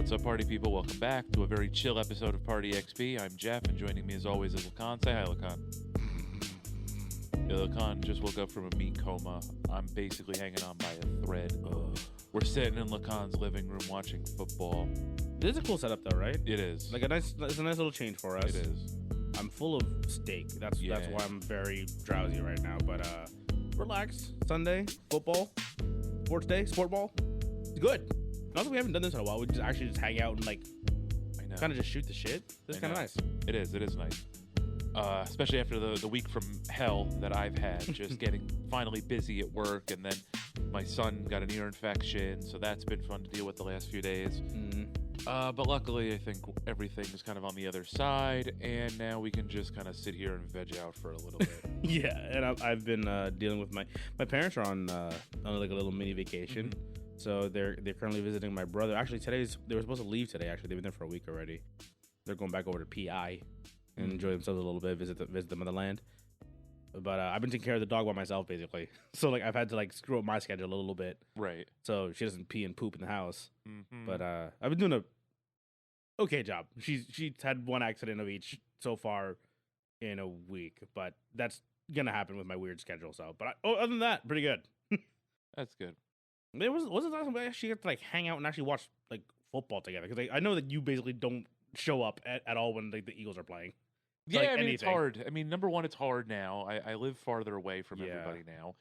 What's up, party people? Welcome back to a very chill episode of Party XP. I'm Jeff, and joining me as always is Lakan. Say hi, Lakan. Yeah, Lakan just woke up from a meat coma. I'm basically hanging on by a thread. We're sitting in Lakan's living room watching football. This is a cool setup, though, right? It is. It's a nice little change for us. It is. I'm full of steak. That's why I'm very drowsy right now. But relax. Sunday, football, sports day, sport ball. It's good. Also, we haven't done this in a while. We just actually hang out and kind of just shoot the shit. This is kind of nice. It is. It is nice. Especially after the week from hell that I've had, just getting finally busy at work, and then my son got an ear infection, so that's been fun to deal with the last few days. But luckily, I think everything is kind of on the other side, and now we can just kind of sit here and veg out for a little bit. Yeah, and I've been dealing with my parents are on like a little mini vacation. So they're currently visiting my brother. Actually, they were supposed to leave today. Actually, they've been there for a week already. They're going back over to PI and enjoy themselves a little bit, visit the motherland. But I've been taking care of the dog by myself, basically. So I've had to screw up my schedule a little bit, right? So she doesn't pee and poop in the house. But I've been doing a okay job. She's had one accident of each so far in a week, but that's gonna happen with my weird schedule. So, but other than that, pretty good. That's good. It wasn't awesome. We actually got to hang out and actually watch football together, because I know that you basically don't show up at all when the Eagles are playing. Yeah, I mean, it's hard. I mean, number one, it's hard now. I live farther away from everybody now.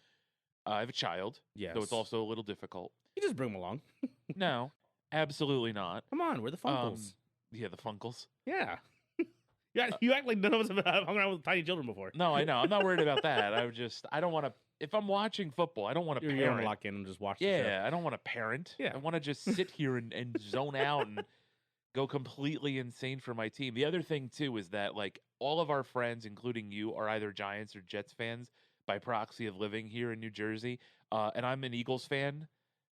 I have a child, so it's also a little difficult. You just bring them along. No, absolutely not. Come on, we're the Funkles. Yeah, the Funkles. Yeah. Yeah, you act like none of us have hung around with tiny children before. No, I know. I'm not worried about that. I don't want to. If I'm watching football, I don't want to parent. You want to lock in and just watch the show. Yeah, I don't want to parent. Yeah. I want to just sit here and zone out and go completely insane for my team. The other thing, too, is that, all of our friends, including you, are either Giants or Jets fans by proxy of living here in New Jersey. And I'm an Eagles fan,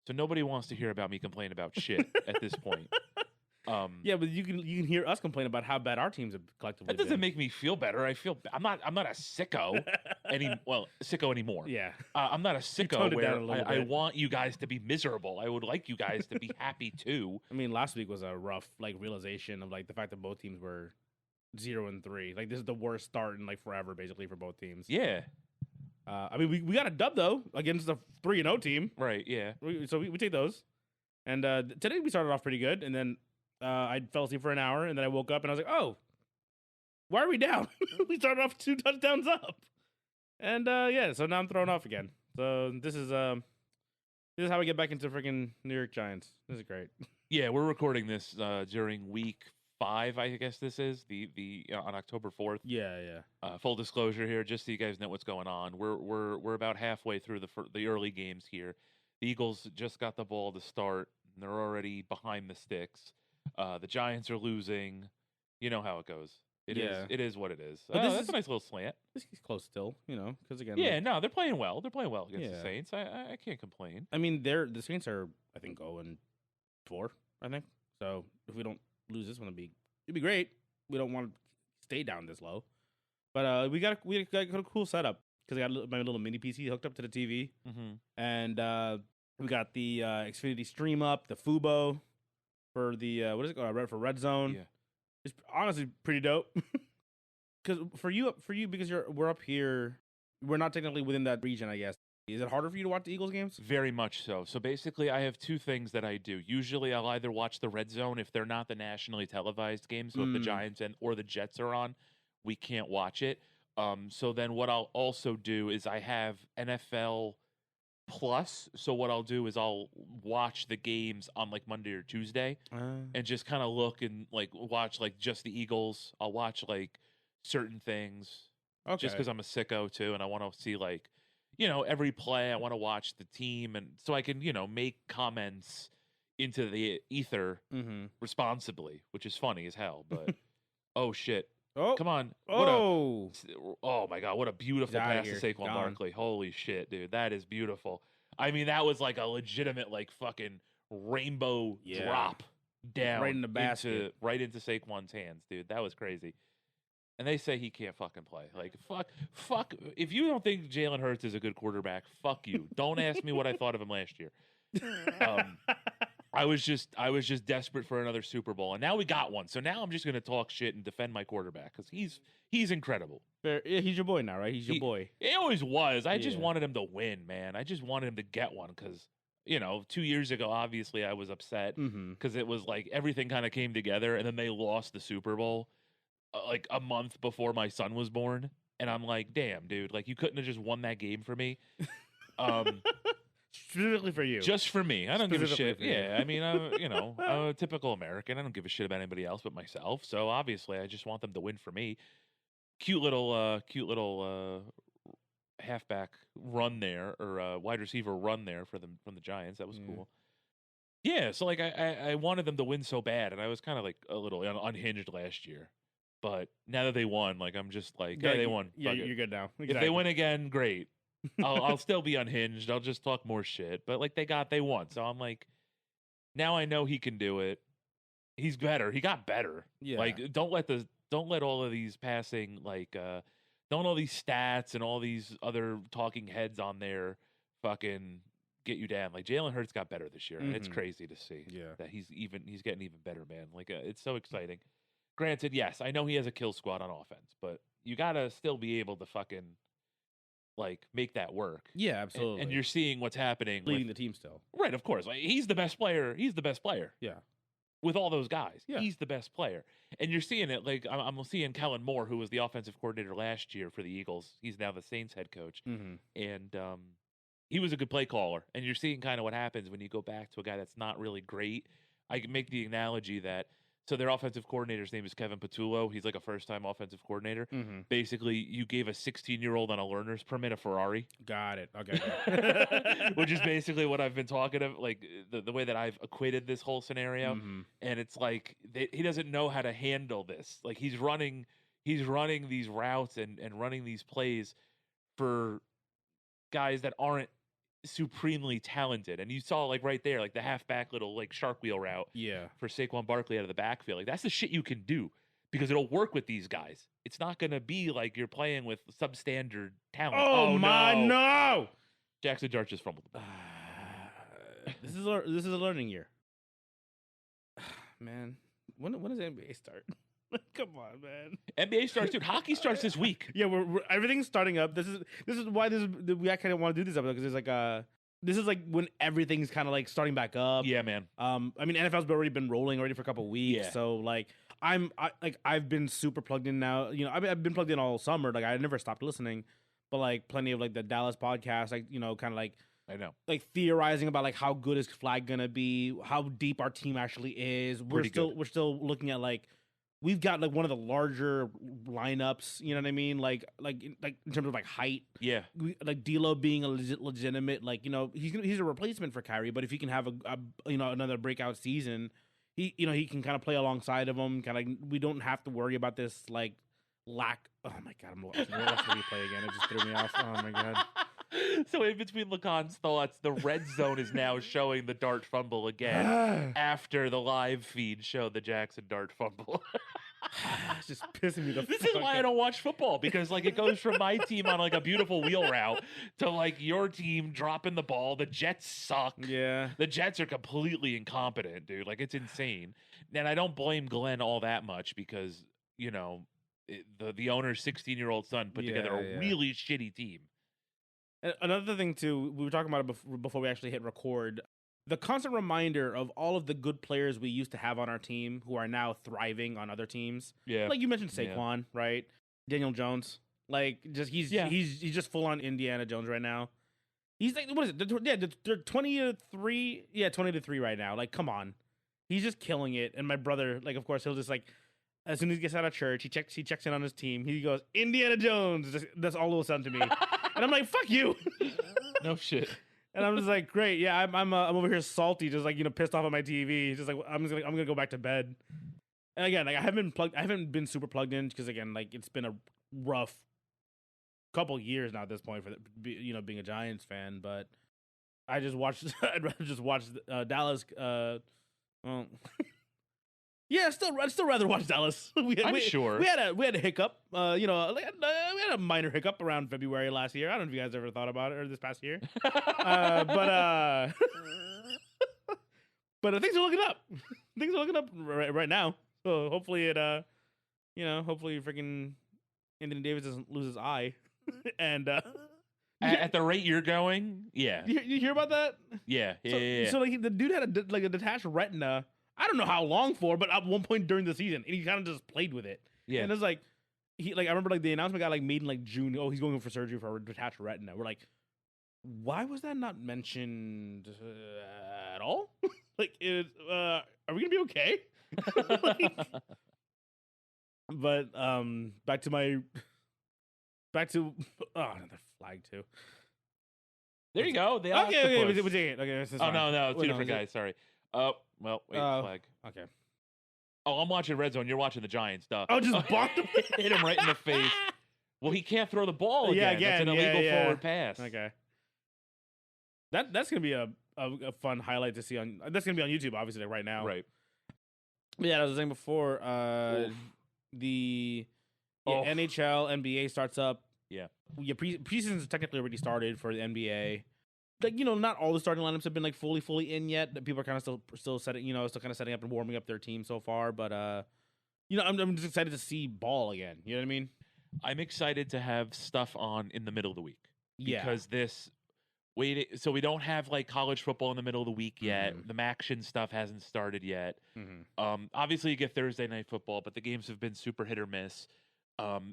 so nobody wants to hear about me complain about shit at this point. Yeah, but you can hear us complain about how bad our teams have collectively That doesn't make me feel better. I'm not a sicko sicko anymore. Yeah. I'm not a sicko where I want you guys to be miserable. I would like you guys to be happy too. I mean, last week was a rough realization of the fact that both teams were 0-3. This is the worst start in forever, basically, for both teams. Yeah. I mean, we got a dub though against the 3-0 team. Right. Yeah. So we take those. And today we started off pretty good, and then I fell asleep for an hour, and then I woke up and I was like, "Oh, why are we down?" We started off 2 touchdowns up, and so now I'm thrown off again. So this is how we get back into freaking New York Giants. This is great. Yeah, we're recording this during week 5, I guess this is the on October 4th. Yeah. Full disclosure here, just so you guys know what's going on. We're about halfway through the early games here. The Eagles just got the ball to start, and they're already behind the sticks. The Giants are losing. You know how it goes. It is what it is. But that's a nice little slant. This is close still, because again. Yeah, no, they're playing well. They're playing well against the Saints. I can't complain. I mean, the Saints are, I think, 0-4. I think so. If we don't lose this one, it'd be great. We don't want to stay down this low, but we got a cool setup, because I got my little mini PC hooked up to the TV, and we got the Xfinity stream up, the Fubo. For the what is it called? For Red Zone, it's honestly pretty dope. Because for you, because we're up here, we're not technically within that region, I guess. Is it harder for you to watch the Eagles games? Very much so. So basically, I have 2 things that I do. Usually, I'll either watch the Red Zone if they're not the nationally televised games. So if the Giants or the Jets are on, we can't watch it. So then what I'll also do is I have NFL Plus, so what I'll do is I'll watch the games on Monday or Tuesday and just kind of look and watch just the Eagles. I'll watch certain things just because I'm a sicko too, and I want to see every play. I want to watch the team, and so I can make comments into the ether responsibly, which is funny as hell. But oh shit. Oh, come on. Oh my God. What a beautiful pass to Saquon Barkley. Holy shit, dude. That is beautiful. I mean, that was a legitimate, fucking rainbow drop down. Right in the basket. Right into Saquon's hands, dude. That was crazy. And they say he can't fucking play. Fuck. If you don't think Jalen Hurts is a good quarterback, fuck you. Don't ask me what I thought of him last year. I was just desperate for another Super Bowl, and now we got one. So now I'm just going to talk shit and defend my quarterback because he's incredible. Fair. Yeah, he's your boy now, right? He's your boy. He always was. I just Yeah. wanted him to win, man. I just wanted him to get one because 2 years ago, obviously I was upset because it was like everything kind of came together, and then they lost the Super Bowl like a month before my son was born, and I'm like, damn, dude, like you couldn't have just won that game for me. Specifically for you. Just for me. I don't give a shit. For you. Yeah, I mean, I'm a typical American. I don't give a shit about anybody else but myself. So obviously, I just want them to win for me. Cute little halfback run there, or wide receiver run there from the Giants. That was cool. Yeah, so like I wanted them to win so bad, and I was kind of like a little unhinged last year. But now that they won, like I'm just like, yeah, they won. Yeah, you're good now. Exactly. If they win again, great. I'll still be unhinged. I'll just talk more shit. But like they won. So I'm like, now I know he can do it. He's better. He got better. Yeah. Like don't let all of these passing don't all these stats and all these other talking heads on there fucking get you down. Like Jalen Hurts got better this year, and it's crazy to see that he's getting even better, man. Like it's so exciting. Granted, yes, I know he has a kill squad on offense, but you gotta still be able to fucking like make that work. Yeah, absolutely. And you're seeing what's happening. Leading the team still. Right, of course. Like, he's the best player. He's the best player. Yeah. With all those guys. Yeah. He's the best player. And you're seeing it. Like, I'm seeing Kellen Moore, who was the offensive coordinator last year for the Eagles. He's now the Saints head coach. And he was a good play caller. And you're seeing kind of what happens when you go back to a guy that's not really great. I can make the analogy that so their offensive coordinator's name is Kevin Patullo. He's like a first-time offensive coordinator. Basically, you gave a 16-year-old on a learner's permit a Ferrari. Got it. Okay. Which is basically what I've been talking of, like the way that I've equated this whole scenario. And it's like he doesn't know how to handle this. Like he's running these routes and running these plays for guys that aren't supremely talented. And you saw like right there, like the halfback little like shark wheel route for Saquon Barkley out of the backfield. Like that's the shit you can do because it'll work with these guys. It's not going to be like you're playing with substandard talent. Oh my no. Jackson Dart just fumbled the ball. This is a learning year. Man, when does NBA start? Come on, man. NBA starts, dude. Hockey starts this week. Yeah, we're everything's starting up. This is why we kind of want to do this episode because it's this is like when everything's kind of like starting back up. Yeah, man. I mean NFL's already been rolling already for a couple of weeks, so like I've been super plugged in now. You know, I've been plugged in all summer. Like I never stopped listening, but like plenty of like the Dallas podcast, like kind of like. I know. Like theorizing about like how good is Flag gonna be, how deep our team actually is. We're still looking at like. We've got like one of the larger lineups, you know what I mean? Like in terms of like height. Yeah. Like D'Lo being a legitimate, like he's a replacement for Kyrie, but if he can have a another breakout season, he can kind of play alongside of him. Kind of we don't have to worry about this like lack. Oh my god, I'm watching the replay again. It just threw me off. Oh my god. So in between Lakan's thoughts, the red zone is now showing the Dart fumble again after the live feed showed the Jackson Dart fumble. It's just pissing me the This is why I don't watch football, because like it goes from my team on like a beautiful wheel route to like your team dropping the ball. The Jets suck. Yeah. The Jets are completely incompetent, dude. Like it's insane. And I don't blame Glenn all that much because, the owner's 16-year-old son put together a really shitty team. Another thing, too, we were talking about it before we actually hit record. The constant reminder of all of the good players we used to have on our team who are now thriving on other teams. Yeah. Like you mentioned Saquon, right? Daniel Jones. Like, just he's just full-on Indiana Jones right now. He's like, what is it? They're 20-3. Yeah, 20-3 right now. Like, come on. He's just killing it. And my brother, like, of course, he'll just, like, as soon as he gets out of church, he checks in on his team. He goes, Indiana Jones. That's all it'll sound to me. And I'm like, fuck you. No shit. And I'm just like, great. Yeah, I'm over here salty, just like, pissed off on my TV. Just like, I'm gonna go back to bed. And again, like I haven't been super plugged in because again, like it's been a rough couple years now at this point for being a Giants fan. But I just watched. I'd rather just watch Dallas. Well, yeah, I'd still rather watch Dallas. I'm sure we had a hiccup. We had a minor hiccup around February last year. I don't know if you guys ever thought about it or this past year, but But things are looking up. Things are looking up right now. So hopefully hopefully freaking Anthony Davis doesn't lose his eye. And At the rate you're going, yeah. you hear about that? Yeah. So like the dude had a detached retina. I don't know how long for, but at one point during the season, and he kind of just played with it. Yeah. And it's like I remember like the announcement got like made in like June. Oh, he's going for surgery for a detached retina. We're like, why was that not mentioned at all? Like, are we gonna be okay? Like, but back to another flag too. There you go. The Okay, octopus. we're taking it. Okay, this is fine. No, two Wait, different guys. Sorry. Well, wait, flag. Okay. Oh, I'm watching Red Zone. You're watching the Giants. Duh. Oh, just bonked him. Hit him right in the face. Well, he can't throw the ball Yeah, again. That's an illegal forward pass. Okay. That's gonna be a fun highlight to see on. That's gonna be on YouTube, obviously, like right now. Right. But yeah, as I was saying before, the NHL, NBA starts up. Yeah. Preseason's technically already started for the NBA. Like, not all the starting lineups have been like fully in yet. People are kind of still setting, still kind of setting up and warming up their team so far. But I'm just excited to see ball again. You know what I mean? I'm excited to have stuff on in the middle of the week. Yeah. Because so we don't have like college football in the middle of the week yet. Mhm. The MACtion stuff hasn't started yet. Mm-hmm. Obviously you get Thursday night football, but the games have been super hit or miss.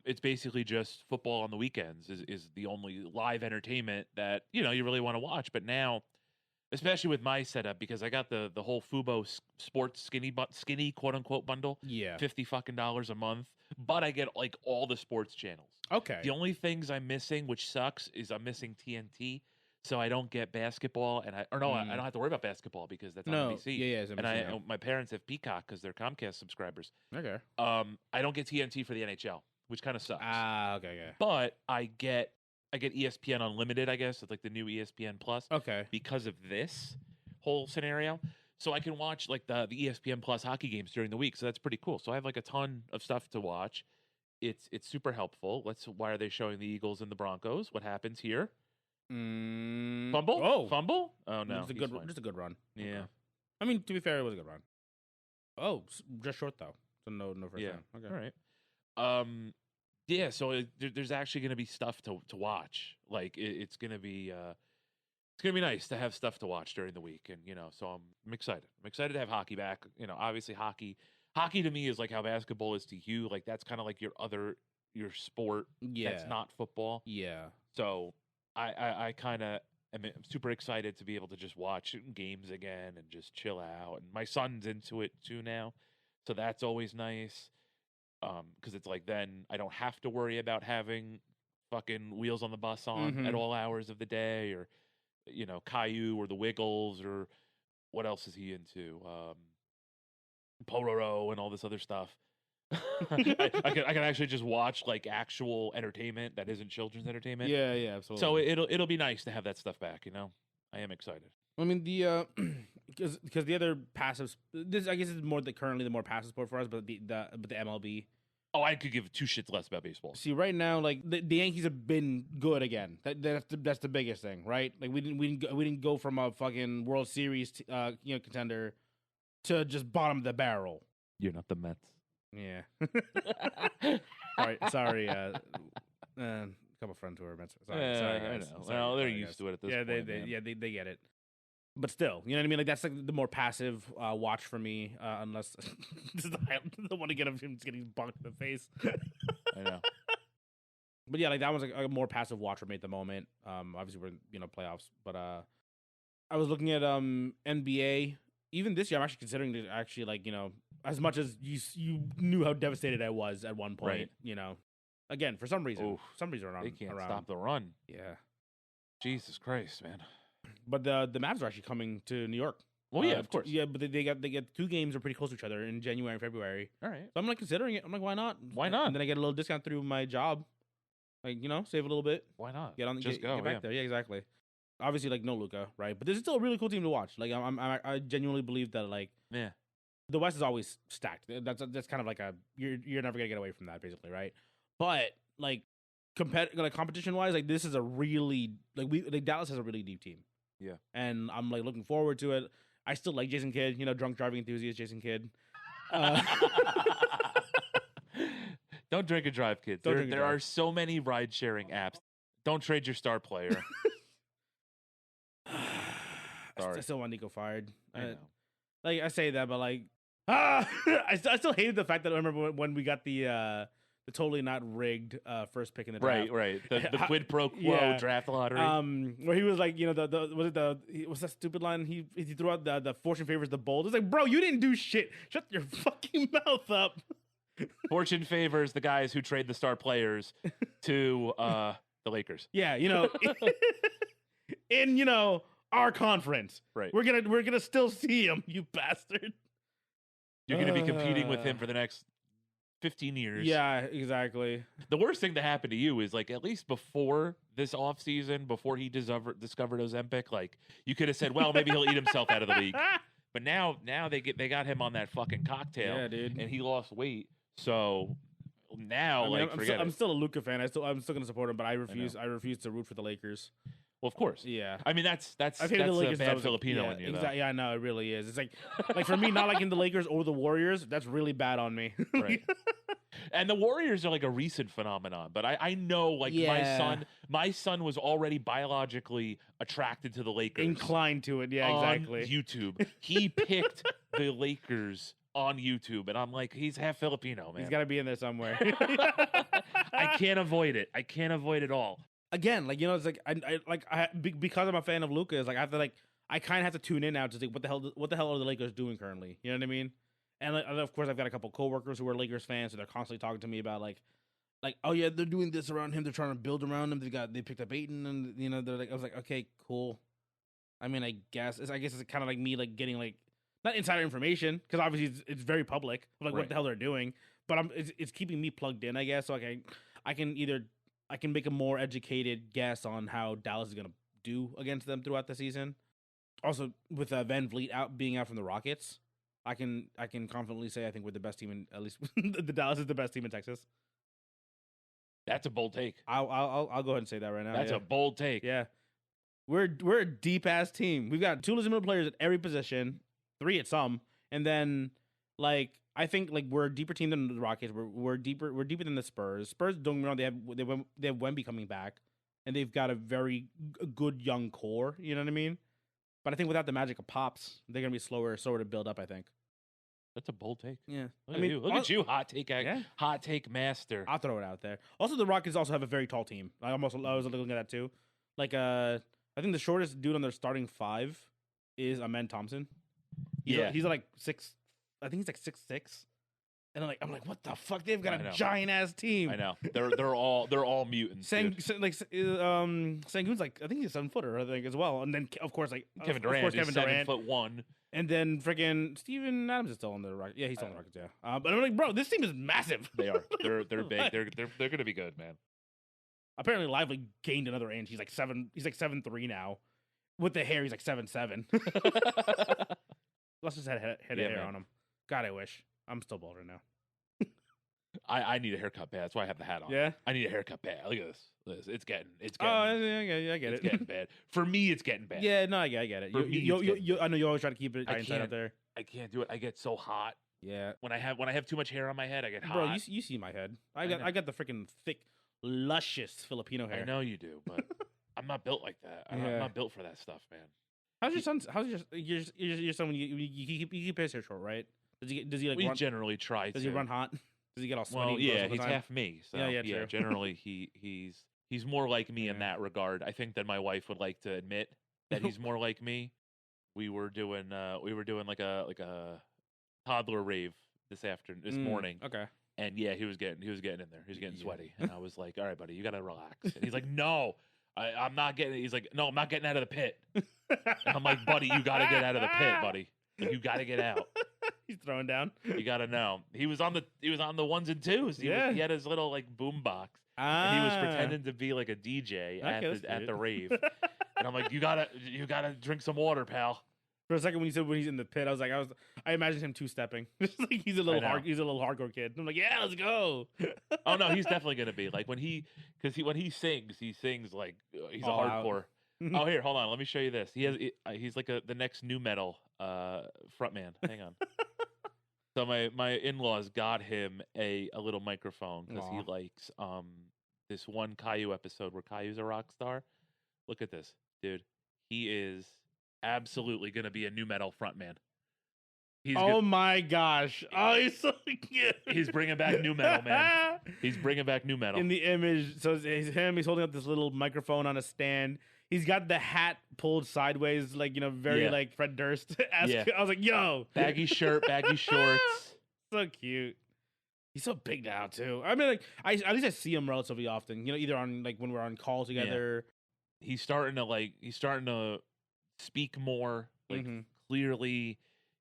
It's basically just football on the weekends is the only live entertainment that, you really want to watch. But now, especially with my setup, because I got the whole Fubo sports skinny quote unquote bundle. Yeah. $50 a month. But I get like all the sports channels. Okay. The only things I'm missing, which sucks, is I'm missing TNT. So I don't get basketball, and I don't have to worry about basketball because that's on NBC. Yeah, it's NBC and my parents have Peacock because they're Comcast subscribers. Okay. I don't get TNT for the NHL, which kind of sucks. Okay. But I get ESPN Unlimited, I guess, it's like the new ESPN Plus. Okay. Because of this whole scenario, so I can watch like the ESPN Plus hockey games during the week. So that's pretty cool. So I have like a ton of stuff to watch. It's super helpful. Why are they showing the Eagles and the Broncos? What happens here? Fumble? Oh, Fumble? Oh no, just a good run. Yeah. Okay. I mean, to be fair, it was a good run. Oh, just short though. So no first down. Okay. All right. Yeah. So there's actually going to be stuff to watch. Like it's going to be nice to have stuff to watch during the week, and so I'm excited. I'm excited to have hockey back. Obviously hockey to me is like how basketball is to you. Like that's kind of like your sport. Yeah. That's not football. Yeah. So I kind of am super excited to be able to just watch games again and just chill out. And my son's into it too now, so that's always nice. Because it's like then I don't have to worry about having fucking Wheels on the Bus on at all hours of the day, or Caillou or the Wiggles, or what else is he into? Pororo and all this other stuff. I can actually just watch like actual entertainment that isn't children's entertainment. Yeah, absolutely. So it'll be nice to have that stuff back. I am excited. I mean because the other passive, this I guess is currently the more passive sport for us, but the MLB. Oh, I could give two shits less about baseball. See, right now, like the Yankees have been good again. That's the biggest thing, right? Like we didn't go from a fucking World Series contender to just bottom of the barrel. You're not the Mets. Yeah. Sorry. Couple friends who are Mets. Sorry, guys. I know. Well, they're used to it at this point. They get it. But still, you know what I mean? Like that's like the more passive watch for me, unless this is the one to get him getting bunked in the face. I know. But yeah, like that was like a more passive watch for me at the moment. Obviously we're in playoffs, but I was looking at NBA. Even this year, I'm actually considering to actually like as much as you knew how devastated I was at one point, right. Again for some reason, Oof. they can't around. stop the run. Yeah, Jesus Christ, man. But the Mavs are actually coming to New York. Well, yeah, of course. Yeah, but they get 2 games are pretty close to each other in January and February. All right. So I'm like considering it. I'm like, why not? Why not? And then I get a little discount through my job. Like, save a little bit. Why not? Get back there. Yeah, exactly. Obviously, like no Luka, right? But this is still a really cool team to watch. Like I genuinely believe that like the West is always stacked. That's kind of like you're never gonna get away from that basically, right? But like competition wise, like this is a really Dallas has a really deep team. Yeah. And I'm like looking forward to it. I still like Jason Kidd. Drunk driving enthusiast Jason Kidd. Uh, Don't drink and drive, kids. Don't drink and There drive. are so many ride sharing apps. Don't trade your star player. I Sorry. still want Nico fired. I know. Like I say that, but like, I still hated the fact that I remember when we got the totally not rigged first pick in the draft. Right. The quid pro quo Yeah. draft lottery. Where he was like, what's that stupid line? He threw out the fortune favors the bold. It's like, bro, you didn't do shit. Shut your fucking mouth up. Fortune favors the guys who trade the star players to the Lakers. Yeah, in our conference. Right. We're gonna still see him, you bastard. You're going to be competing with him for the next 15 years. Yeah, exactly. The worst thing that happened to you is like at least before this offseason, before he discovered Ozempic, like you could have said, well, maybe he'll eat himself out of the league. But now they got him on that fucking cocktail, Yeah, dude. and he lost weight. So now, I'm still a Luka fan. I'm still gonna support him, but I refuse to root for the Lakers. Well, of course. Yeah. I mean, that's I've hated the Lakers a since I bad was Filipino in you. Exactly. Yeah, I know it really is. It's like for me, not liking the Lakers or the Warriors, that's really bad on me. Right. And the Warriors are like a recent phenomenon, but I know like my son was already biologically attracted to the Lakers. Inclined to it, yeah, on exactly. YouTube. He picked the Lakers on YouTube, and I'm like, he's half Filipino, man. He's got to be in there somewhere. I can't avoid it. I can't avoid it all. Again, like it's like because I'm a fan of Luka, it's like I have to I kind of have to tune in now to think what the hell are the Lakers doing currently? You know what I mean? And of course, I've got a couple coworkers who are Lakers fans, so they're constantly talking to me about like, oh yeah, they're doing this around him. They're trying to build around him. They picked up Ayton, and they're like, I was like, okay, cool. I mean, I guess it's kind of like me like getting like not insider information because obviously it's very public of, like what the hell they're doing, but it's keeping me plugged in, I guess. So I can make a more educated guess on how Dallas is gonna do against them throughout the season. Also, with Van Vliet being out from the Rockets, I can confidently say I think we're the best team in at least the Dallas is the best team in Texas. That's a bold take. I'll go ahead and say that right now. That's a bold take. Yeah, we're a deep ass team. We've got 2 legitimate players at every position, 3 at some, and then like I think like we're a deeper team than the Rockets. We're deeper than the Spurs. Spurs, don't get me wrong, they have Wemby coming back, and they've got a very good young core. You know what I mean? But I think without the magic of Pops, they're gonna be slower to build up. I think. That's a bold take. Yeah, Look at you, hot take master. I'll throw it out there. Also, the Rockets also have a very tall team. I was looking at that too. Like, I think the shortest dude on their starting 5 is Amen Thompson. He's like 6. I think he's like 6'6". And I'm like, what the fuck? They've got a giant ass team. I know. They're all mutants. Sangoon's like, I think he's a 7-footer, I think, as well. And then of course Kevin Durant is 7'1". And then freaking Steven Adams is still on the Rockets. Yeah, he's still on the Rockets. Yeah. But I'm like, bro, this team is massive. They are. They're big. They're gonna be good, man. Apparently, Lively gained another inch. He's like 7'3" now. With the hair, he's like 7'7". Let's just head of hair on him. God, I wish. I'm still bald right now. I need a haircut bad. That's why I have the hat on. Yeah? I need a haircut bad. Look at this. It's getting. Oh, yeah, I get it. It's getting bad. For me, it's getting bad. Yeah, no, I get it. I know you always try to keep it inside out there. I can't do it. I get so hot. Yeah. When I have too much hair on my head, I get hot. Bro, you see my head. I got the freaking thick, luscious Filipino hair. I know you do, but I'm not built like that. I'm not built for that stuff, man. How's your son? How's your son when you keep his hair short, right? Does he like? We generally try. Does he run hot? Does he get all sweaty? Well, yeah, he's half me. So yeah, true. Generally he's more like me in that regard. I think that my wife would like to admit that he's more like me. We were doing like a toddler rave this morning. Okay. And yeah, he was getting in there. He was getting sweaty, and I was like, "All right, buddy, you gotta relax." And he's like, "No, I'm not getting." He's like, "No, I'm not getting out of the pit." And I'm like, "Buddy, you gotta get out of the pit, buddy. Like, you gotta get out." He's throwing down. You gotta know. He was on the ones and twos. He had his little like boom box, and he was pretending to be like a DJ at the rave. And I'm like, "You gotta drink some water, pal." For a second, when he's in the pit, I imagined him 2-stepping. Just like he's a little hardcore kid. I'm like, yeah, let's go. Oh no, he's definitely gonna be like when he sings like he's a hardcore. Oh, here, hold on. Let me show you this. He's like the next new metal frontman. Hang on. So my in-laws got him a little microphone because he Aw. likes this one Caillou episode where Caillou's a rock star. Look at this, dude. He is absolutely gonna be a new metal frontman. Oh my gosh! Oh, he's so cute. He's bringing back new metal, man. He's bringing back new metal. In the image, so it's him. He's holding up this little microphone on a stand. He's got the hat pulled sideways, like very Yeah. like Fred Durst. Yeah. I was like, yo, Baggy shirt, baggy shorts. so cute. He's so big now too. I mean, like at least I see him relatively often. Either on like when we're on call together. He's starting to speak more like Mhm. clearly.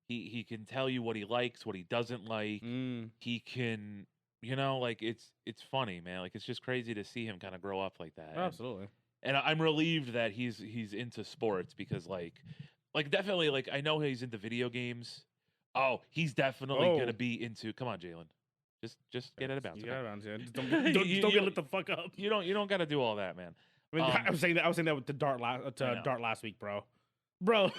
He can tell you what he likes, what he doesn't like. Mm. He can, like it's funny, man. Like it's just crazy to see him kind of grow up like that. Oh, absolutely. And I'm relieved that he's into sports because like definitely like I know he's into video games. Oh, he's definitely gonna be into. Come on, Jalen. Just get it about. You got it on, Just don't get lit the fuck up. You don't got to do all that, man. I mean, I was saying that with the dart last week, bro. Bro,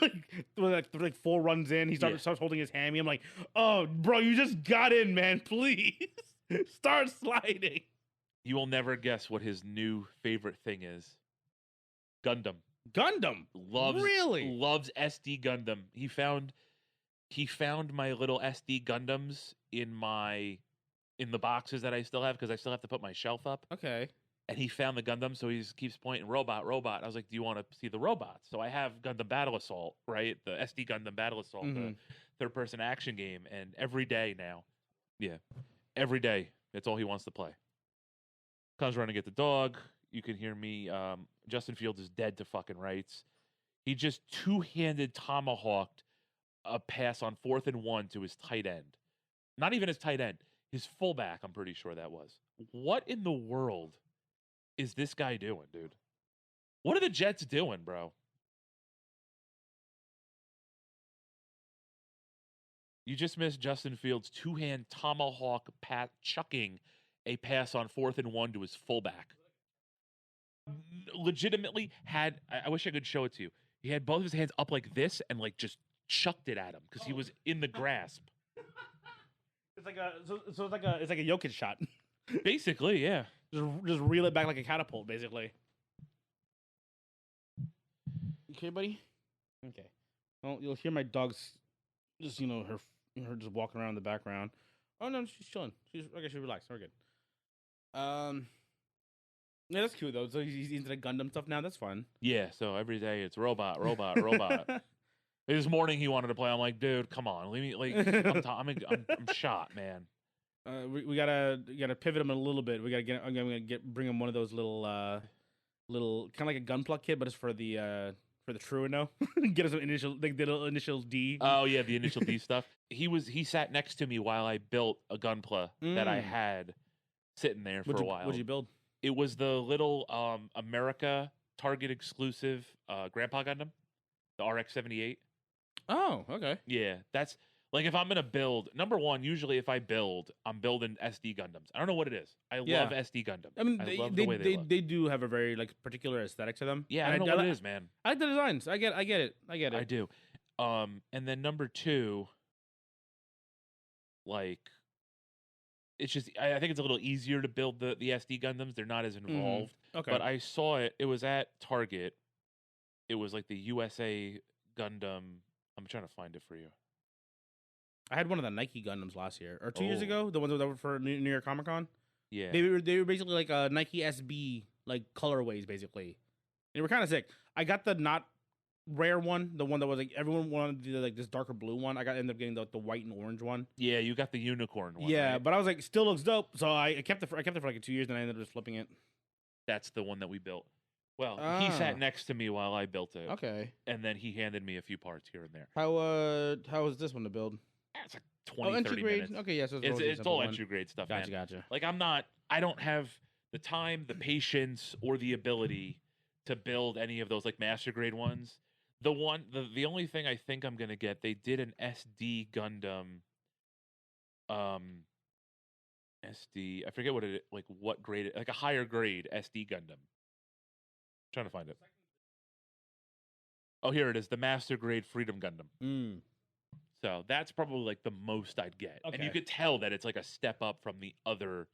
like 4 runs in, he starts holding his hammy. I'm like, oh, bro, you just got in, man. Please start sliding. You will never guess what his new favorite thing is. Gundam. Loves SD Gundam. He found my little SD Gundams in the boxes that I still have because I still have to put my shelf up. Okay. And he found the Gundam, so he keeps pointing robot. I was like, do you want to see the robots? So I have Gundam Battle Assault, right? The SD Gundam Battle Assault, the third-person action game. And every day now, every day, that's all he wants to play. Comes running to get the dog. You can hear me. Justin Fields is dead to fucking rights. He just two-handed tomahawked a pass on 4th and 1 to his tight end. Not even his tight end. His fullback, I'm pretty sure that was. What in the world is this guy doing, dude? What are the Jets doing, bro? You just missed Justin Fields' two-hand tomahawk chucking a pass on 4th and 1 to his fullback. Legitimately I wish I could show it to you. He had both of his hands up like this and like just chucked it at him because he was in the grasp. It's like it's like a Jokic shot. Basically, yeah. Just reel it back like a catapult, basically. Okay, buddy. Okay. Well, you'll hear my dog's just her just walking around in the background. Oh no, she's chilling. She's relaxed. We're good. Yeah, that's cute though. So he's into the Gundam stuff now. That's fun. Yeah. So every day it's robot. This morning he wanted to play. I'm like, dude, come on, leave me. Like, I'm shot, man. We gotta pivot him a little bit. I'm gonna bring him one of those little kind of like a gunpla kit, but it's for the Truino. Get us some the initial D. Oh yeah, the initial D stuff. He sat next to me while I built a gunpla that I had sitting there for a while. What'd you build? It was the little America Target exclusive Grandpa Gundam, the RX-78. Oh, okay. Yeah, that's like if I'm gonna build. Number one, usually if I build, I'm building SD Gundams. I don't know what it is. I love SD Gundam. I mean, I love the way they look. They do have a very like particular aesthetic to them. Yeah, I don't know what it is, man. I like the designs. I get it. I do. And then number two, like, it's just I think it's a little easier to build the SD Gundams. They're not as involved. Okay. But I saw it. It was at Target. It was like the USA Gundam. I'm trying to find it for you. I had one of the Nike Gundams last year or 2 years ago. The ones that were for New York Comic Con. Yeah, they were basically like a Nike SB like colorways basically. They were kind of sick. I got the not rare one, the one that was like everyone wanted like this darker blue one. I ended up getting the white and orange one. Yeah, you got the unicorn one. Yeah, right? But I was like, still looks dope. So I kept it for like 2 years, and I ended up just flipping it. That's the one that we built. Well, he sat next to me while I built it. Okay. And then he handed me a few parts here and there. How was this one to build? It's like 20, 30 minutes. Okay, yeah, so it's all entry grade stuff, man. Gotcha. Like I don't have the time, the patience, or the ability to build any of those like master grade ones. The only thing I think I'm gonna get, they did an SD Gundam. SD, I forget what grade, like a higher grade SD Gundam. Trying to find it. Oh, here it is, the Master Grade Freedom Gundam. Mm. So that's probably like the most I'd get. And you Okay. could tell that it's like a step up from the other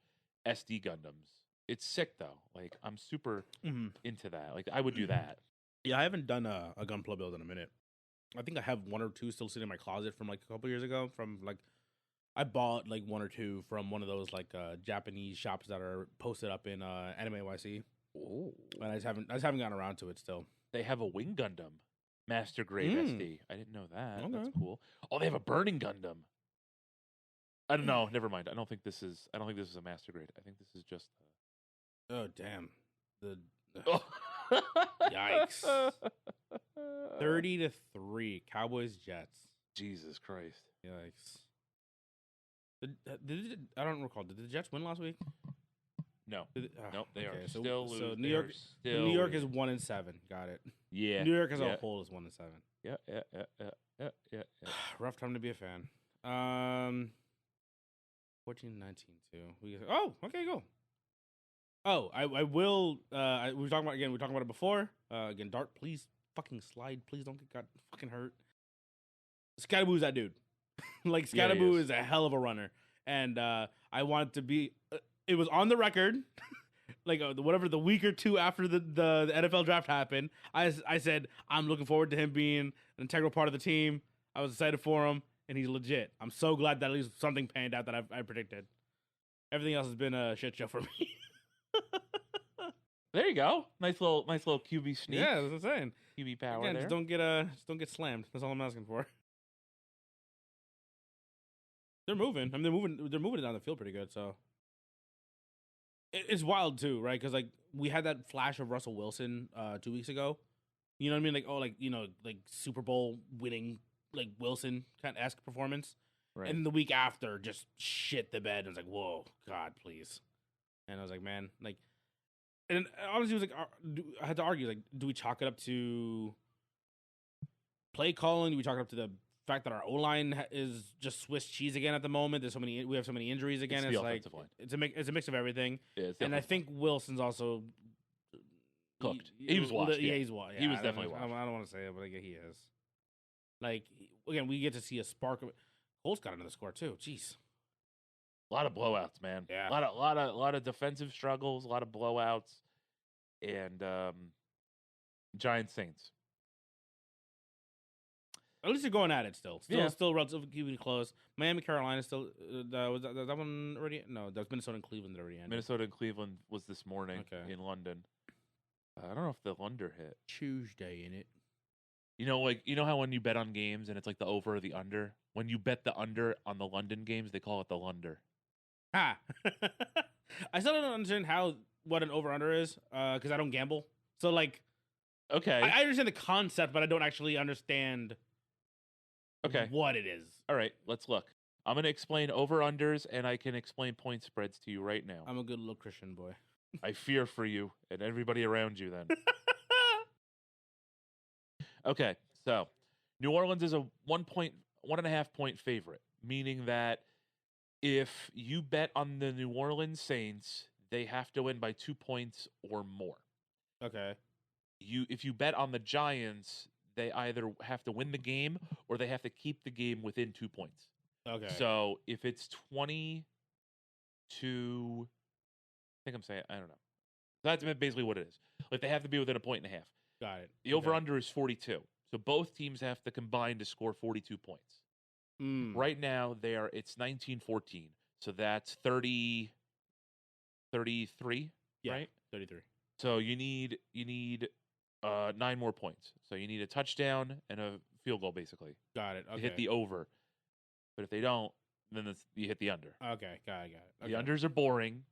SD Gundams. It's sick though. Like I'm super Mm-hmm. into that. Like I would do that. Yeah, I haven't done a Gunpla build in a minute. I think I have one or two still sitting in my closet from like a couple years ago. From like, I bought like one or two from one of those like Japanese shops that are posted up in Anime YC, Oh. and I just haven't gotten around to it still. They have a Wing Gundam, Master Grade SD. I didn't know that. Okay. That's cool. Oh, they have a Burning Gundam. I don't know. Never mind. I don't think this is a Master Grade. I think this is just. Oh damn! The Oh. Yikes! 30-3, Cowboys Jets. Jesus Christ! Yikes! I don't recall. Did the Jets win last week? No. Nope. They are so, still so losing. New York. New York is 1-7. Got it. Yeah. New York as a whole is 1-7. Yeah. Rough time to be a fan. 14-19 too. Okay, go. Oh, I will. We were talking about it before. Again, Dart, please fucking slide. Please don't get fucking hurt. Scatterboo's that dude. Like Scatterboo is a hell of a runner, and I want to be. It was on the record. Like whatever the week or two after the NFL draft happened, I said I'm looking forward to him being an integral part of the team. I was excited for him, and he's legit. I'm so glad that at least something panned out that I predicted. Everything else has been a shit show for me. There you go. Nice little QB sneak. Yeah, that's what I'm saying. QB power Again, there. just don't get slammed. That's all I'm asking for. They're moving. I mean, they're moving it down the field pretty good. So it's wild too, right? Because like we had that flash of Russell Wilson 2 weeks ago. You know what I mean? Like Super Bowl winning like Wilson kind of esque performance. Right. And the week after, just shit the bed. I was like, whoa, God, please. And I was like, man, like, and honestly, it was like, I had to argue, like, do we chalk it up to play calling? Do we chalk it up to the fact that our O-line is just Swiss cheese again at the moment? We have so many injuries again. It's the like, line. it's a mix of everything. Yeah, and I think Wilson's also cooked. He was washed. Yeah, he's washed. Yeah, he was definitely washed. I don't want to say it, but I guess he is. Like, again, we get to see a spark of it. Colts got another score too. Jeez. A lot of blowouts, man. Yeah. A lot of defensive struggles, a lot of blowouts, and Giants Saints. At least they're going at it still. Still relatively close. Miami, Carolina still. Was that one already? No, that's Minnesota and Cleveland that already ended. Minnesota and Cleveland was this morning in London. I don't know if the Lunder hit. Tuesday in it. You know how when you bet on games and it's like the over or the under? When you bet the under on the London games, they call it the Lunder. Ha! I still don't understand what an over-under is, because I don't gamble. So, like... Okay. I understand the concept, but I don't actually understand what it is. All right, let's look. I'm going to explain over-unders, and I can explain point spreads to you right now. I'm a good little Christian boy. I fear for you and everybody around you then. Okay, so New Orleans is a 1.5 point favorite, meaning that if you bet on the New Orleans Saints, they have to win by 2 points or more. Okay. If you bet on the Giants, they either have to win the game or they have to keep the game within 2 points. Okay. So if it's 20 to, I think I'm saying, I don't know. That's basically what it is. Like they have to be within 1.5 points. Got it. The over-under is 42. So both teams have to combine to score 42 points. Right now, it's 19-14. So that's 33, right? 33. So you need 9 more points. So you need a touchdown and a field goal, basically. Got it. Okay. To hit the over. But if they don't, then you hit the under. Okay, got it. Okay. The unders are boring,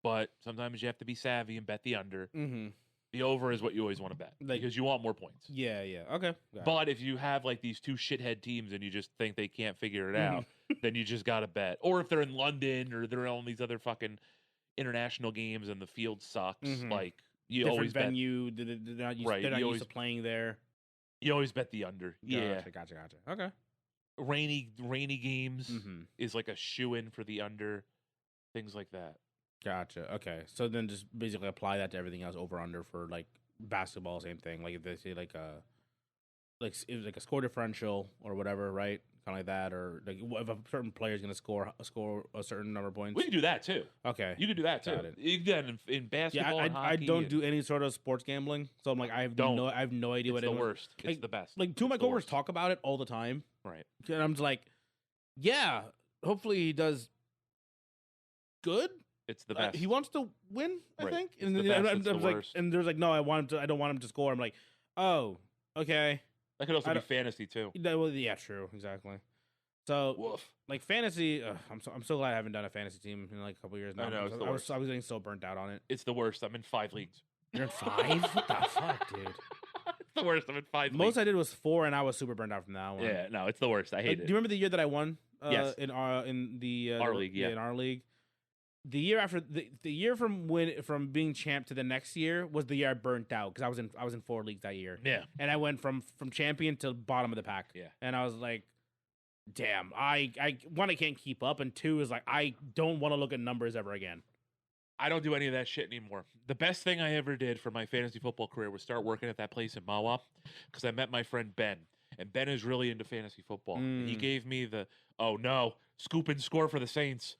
but sometimes you have to be savvy and bet the under. Mm-hmm. The over is what you always want to bet because you want more points. Yeah. Okay. But if you have like these two shithead teams and you just think they can't figure it out, then you just got to bet. Or if they're in London or they're on these other fucking international games and the field sucks, like you different always venue, they're not used to playing there. You always bet the under. Gotcha. Okay. Rainy games is like a shoe-in for the under, things like that. Gotcha. Okay. So then just basically apply that to everything else over under for like basketball, same thing. Like if they say like it was like a score differential or whatever, right? Kind of like that, or like if a certain player is going to score a certain number of points. We can do that too. Okay, You can do that too. got it. You can do that in basketball Yeah, and I hockey. don't do any sort of sports gambling, so I'm like I have no idea It's what the worst. Like, It's the best. Like two of my It's the coworkers worst. talk about it all the time, Right. and I'm just like, yeah, hopefully he does good. It's the best. He wants to win, I Right. think. It's And the then best, I'm it's the like, worst. and there's like, no, I don't want him to score. I'm like, oh, okay. That could also I be don't- fantasy too. Well, yeah, true, exactly. So Woof. like fantasy, I'm so glad I haven't done a fantasy team in like a couple years now. I know, it's the I worst. was getting so burnt out on it. It's the worst. I'm in 5 leagues. You're in 5? What the fuck, dude? It's the worst. I'm in 5 Most leagues. I did was 4, and I was super burned out from that one. Yeah, no, it's the worst. I hate Do it. you remember the year that I won? Yes. In our league, yeah. in our league. The year after the year from being champ to the next year was the year I burnt out because I was in 4 leagues that year, Yeah. and I went from champion to bottom of the pack. Yeah. And I was like, damn, I one, I can't keep up, and 2 is like I don't want to look at numbers ever again. I don't do any of that shit anymore. The best thing I ever did for my fantasy football career was start working at that place in Mawa because I met my friend Ben. And Ben is really into fantasy football. And he gave me the, oh no, scoop and score for the Saints.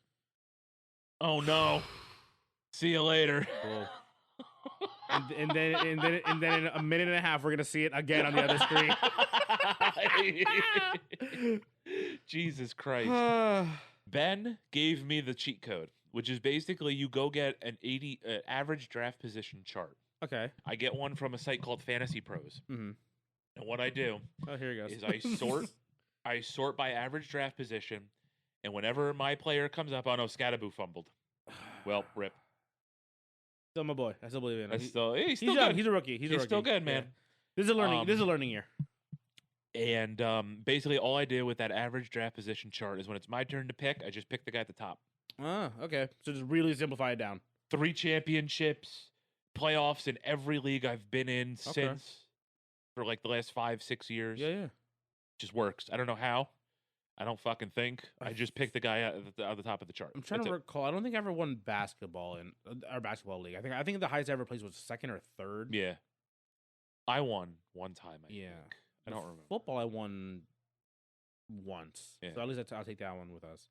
Oh no. See you later. Cool. and then in a minute and a half we're gonna see it again on the other screen. Jesus Christ. Ben gave me the cheat code, which is basically you go get an 80 average draft position chart. Okay. I get one from a site called Fantasy Pros. Mm-hmm. And what I do Oh, here he goes. is I sort by average draft position, and whenever my player comes up, oh no, Scattaboo fumbled. Well, rip. Still my boy. I still believe in him. He's still He's good. young. He's a rookie. He's a rookie. still good, man. Yeah. This is a learning. This is a learning year. And basically, all I do with that average draft position chart is when it's my turn to pick, I just pick the guy at the top. Ah, okay. So just really simplify it down. 3 championships, playoffs in every league I've been in since for like the last 5-6 years. Yeah. Just works. I don't know how. I don't fucking think. I just pick the guy at the top of the chart. I'm trying to recall. I don't think I ever won basketball in our basketball league. I think the highest I ever played was 2nd or 3rd. Yeah. I won one time, I think. I don't remember. Football, I won once. Yeah. So at least I'll take that one with us.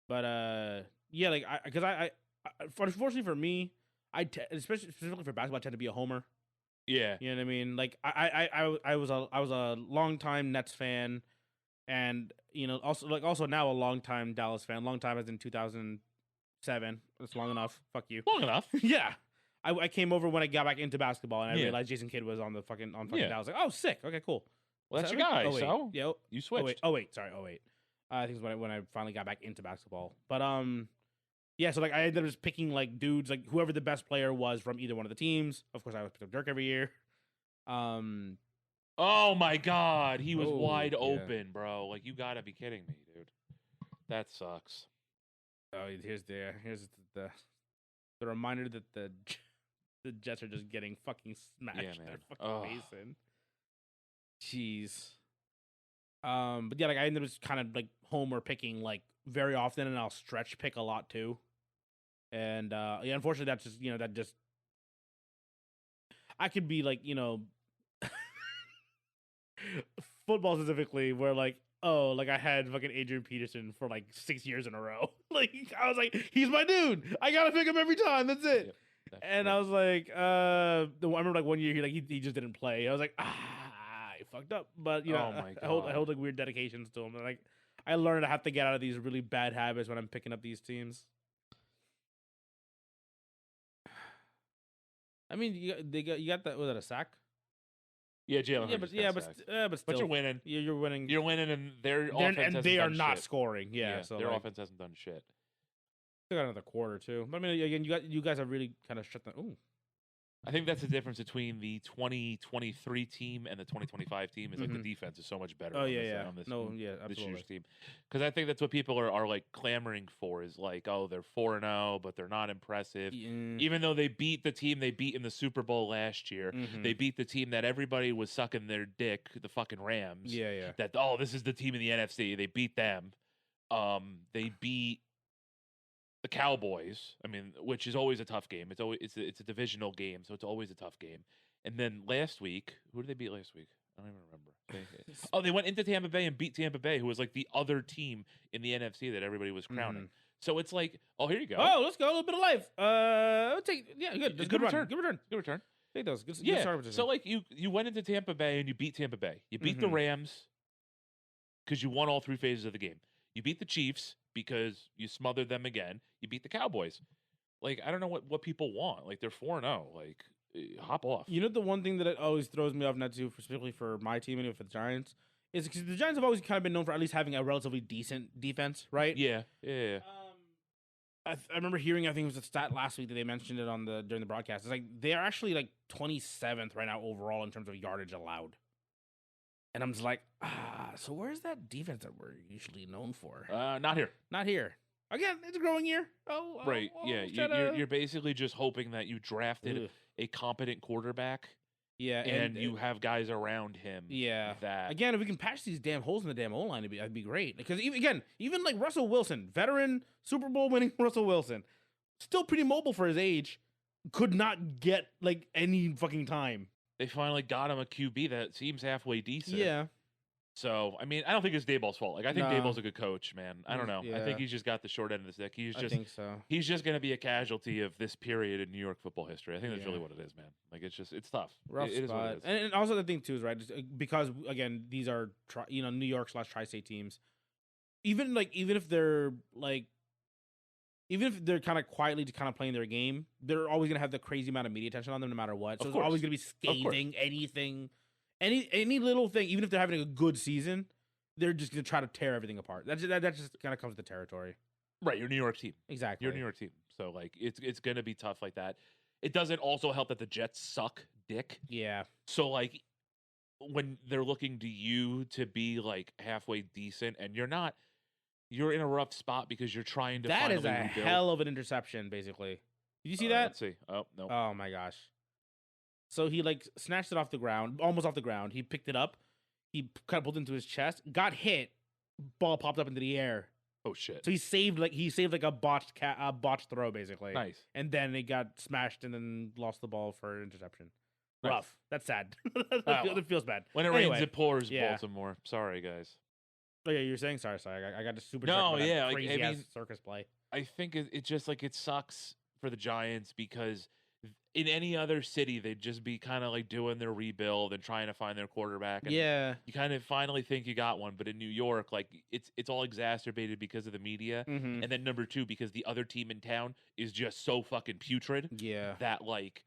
But yeah, like because I unfortunately for me, especially specifically for basketball, I tend to be a homer. Yeah. You know what I mean? Like I was a longtime Nets fan, and also now a longtime Dallas fan. Long time as in 2007. That's long enough. Fuck you. Long enough. Yeah. I came over when I got back into basketball, and I Yeah. realized Jason Kidd was on fucking Yeah. Dallas. Like, oh, sick. Okay, cool. Well, that's Was your that guy, right? so yeah. you switched. Oh wait, sorry. 08. I think it's when I finally got back into basketball. But yeah. So like I ended up just picking like dudes, like whoever the best player was from either one of the teams. Of course, I would pick up Dirk every year. Oh my God, he was Oh, wide yeah. open, bro. Like, you gotta be kidding me, dude. That sucks. Oh, here's the reminder that the Jets are just getting fucking smashed Yeah, in their man. fucking Ugh. face in. Jeez. But yeah, like I ended up just kind of like homer picking like very often, and I'll stretch pick a lot too. And yeah, unfortunately, that's just that just I could be like football specifically where like I had fucking Adrian Peterson for like 6 years in a row. Like I was like, he's my dude. I gotta pick him every time. That's it. Yep, And I was like, I remember like one year he just didn't play. I was like, I fucked up. But Oh my I hold God. like weird dedications to him. And like I learned I have to get out of these really bad habits when I'm picking up these teams. I mean, you got that. Was that a sack? Yeah, Jalen. Yeah, Hurts but got but sacked. but still, But you're winning. You're winning. You're winning, and their offense and hasn't they are done not shit. scoring. Yeah, so their like, offense hasn't done shit. still got another quarter too. But I mean, again, you guys have really kind of shut the. Ooh, I think that's the difference between the 2023 team and the 2025 team. Is like the defense is so much better. oh on yeah, this, yeah. On this, No, yeah, this absolutely. year's team, because I think that's what people are like clamoring for. Is like, oh, they're 4-0, but they're not impressive. Even though they beat the team they beat in the Super Bowl last year, they beat the team that everybody was sucking their dick, the fucking Rams. Yeah. That this is the team in the NFC. They beat them. They beat the Cowboys. I mean, which is always a tough game. It's a divisional game, so it's always a tough game. And then last week, who did they beat last week? I don't even remember. They went into Tampa Bay and beat Tampa Bay, who was like the other team in the NFC that everybody was crowning. So it's like, oh, here you go. Oh, let's go. A little bit of life. Good. That's Good return. return. Good return. Good return. Take those. Good Yeah. start position. So like you went into Tampa Bay and you beat Tampa Bay. You beat the Rams because you won all 3 phases of the game. You beat the Chiefs because you smothered them again. You beat the Cowboys. Like, I don't know what people want. Like, they're 4-0. Like, hop off. You know, the one thing that it always throws me off, not to, specifically for my team and for the Giants, is because the Giants have always kind of been known for at least having a relatively decent defense, right? Yeah. I remember hearing, I think it was a stat last week that they mentioned it during the broadcast. It's like they're actually like 27th right now overall in terms of yardage allowed. And I'm just like, so where's that defense that we're usually known for? Not here. Not here. Again, it's a growing year. Right. Yeah. You're basically just hoping that you drafted a competent quarterback. Yeah. And you have guys around him. Yeah. That again, if we can patch these damn holes in the damn O-line, that'd be great. Because even like Russell Wilson, veteran Super Bowl winning Russell Wilson, still pretty mobile for his age, could not get like any fucking time. They finally got him a QB that seems halfway decent. Yeah. So, I mean, I don't think it's Daboll's fault. Like, I think Daboll's a good coach, man. I don't know. Yeah. I think he's just got the short end of the stick. I think so. He's just going to be a casualty of this period in New York football history. I think that's really what it is, man. Like, it's tough. Rough it is spot. what it is. And also the thing, too, is, right, because, again, these are, New York / tri-state teams. Even if they're, kind of quietly kind of playing their game, they're always going to have the crazy amount of media attention on them no matter what. So it's always going to be scathing anything. Any little thing, even if they're having a good season, they're just going to try to tear everything apart. That just kind of comes with the territory. Right, you're a New York team. Exactly. You're a New York team. So, like, it's going to be tough like that. It doesn't also help that the Jets suck dick. Yeah. So, like, when they're looking to you to be, like, halfway decent, and you're not, you're in a rough spot because you're trying to That is a rebuild. hell of an interception, basically. Did you see that? Let's see. Oh, no. Oh, my gosh. So he snatched it off the ground, almost off the ground. He picked it up. He kind of pulled it into his chest, got hit. Ball popped up into the air. Oh shit! So he saved a botched throw basically. Nice. And then it got smashed and then lost the ball for interception. Nice. Rough. That's sad. It feels bad. When it rains, it pours. Baltimore. Sorry, guys. Oh yeah, you're saying sorry. I got a super. Crazy ass circus play. I think it just like it sucks for the Giants because in any other city they'd just be kind of like doing their rebuild and trying to find their quarterback. And you kind of finally think you got one, but in New York, like it's all exacerbated because of the media, and then number 2 because the other team in town is just so fucking putrid. Yeah, that like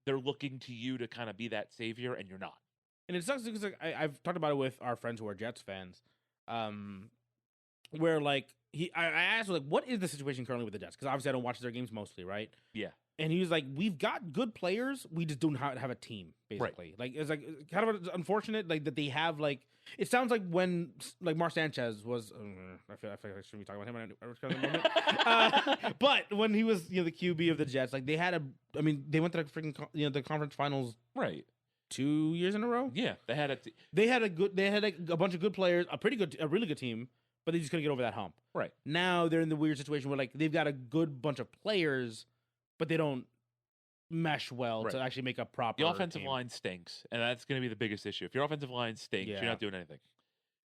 they're looking to you to kind of be that savior, and you're not. And it sucks because I've talked about it with our friends who are Jets fans, where like I asked like, what is the situation currently with the Jets? Because obviously I don't watch their games mostly, right? Yeah. And he was like, "We've got good players. We just don't have a team, basically. Right. Like it's like kind of unfortunate, like that they have like. It sounds like when like Mark Sanchez was. I feel like I shouldn't be talking about him moment. But when he was the QB of the Jets, like they had they went to the freaking the conference finals 2 years in a row. Yeah, they had a bunch of good players, a really good team, but they just couldn't get over that hump. Right now they're in the weird situation where like they've got a good bunch of players. But they don't mesh well to actually make a proper. The offensive team. line stinks, and that's going to be the biggest issue. If your offensive line stinks, you're not doing anything.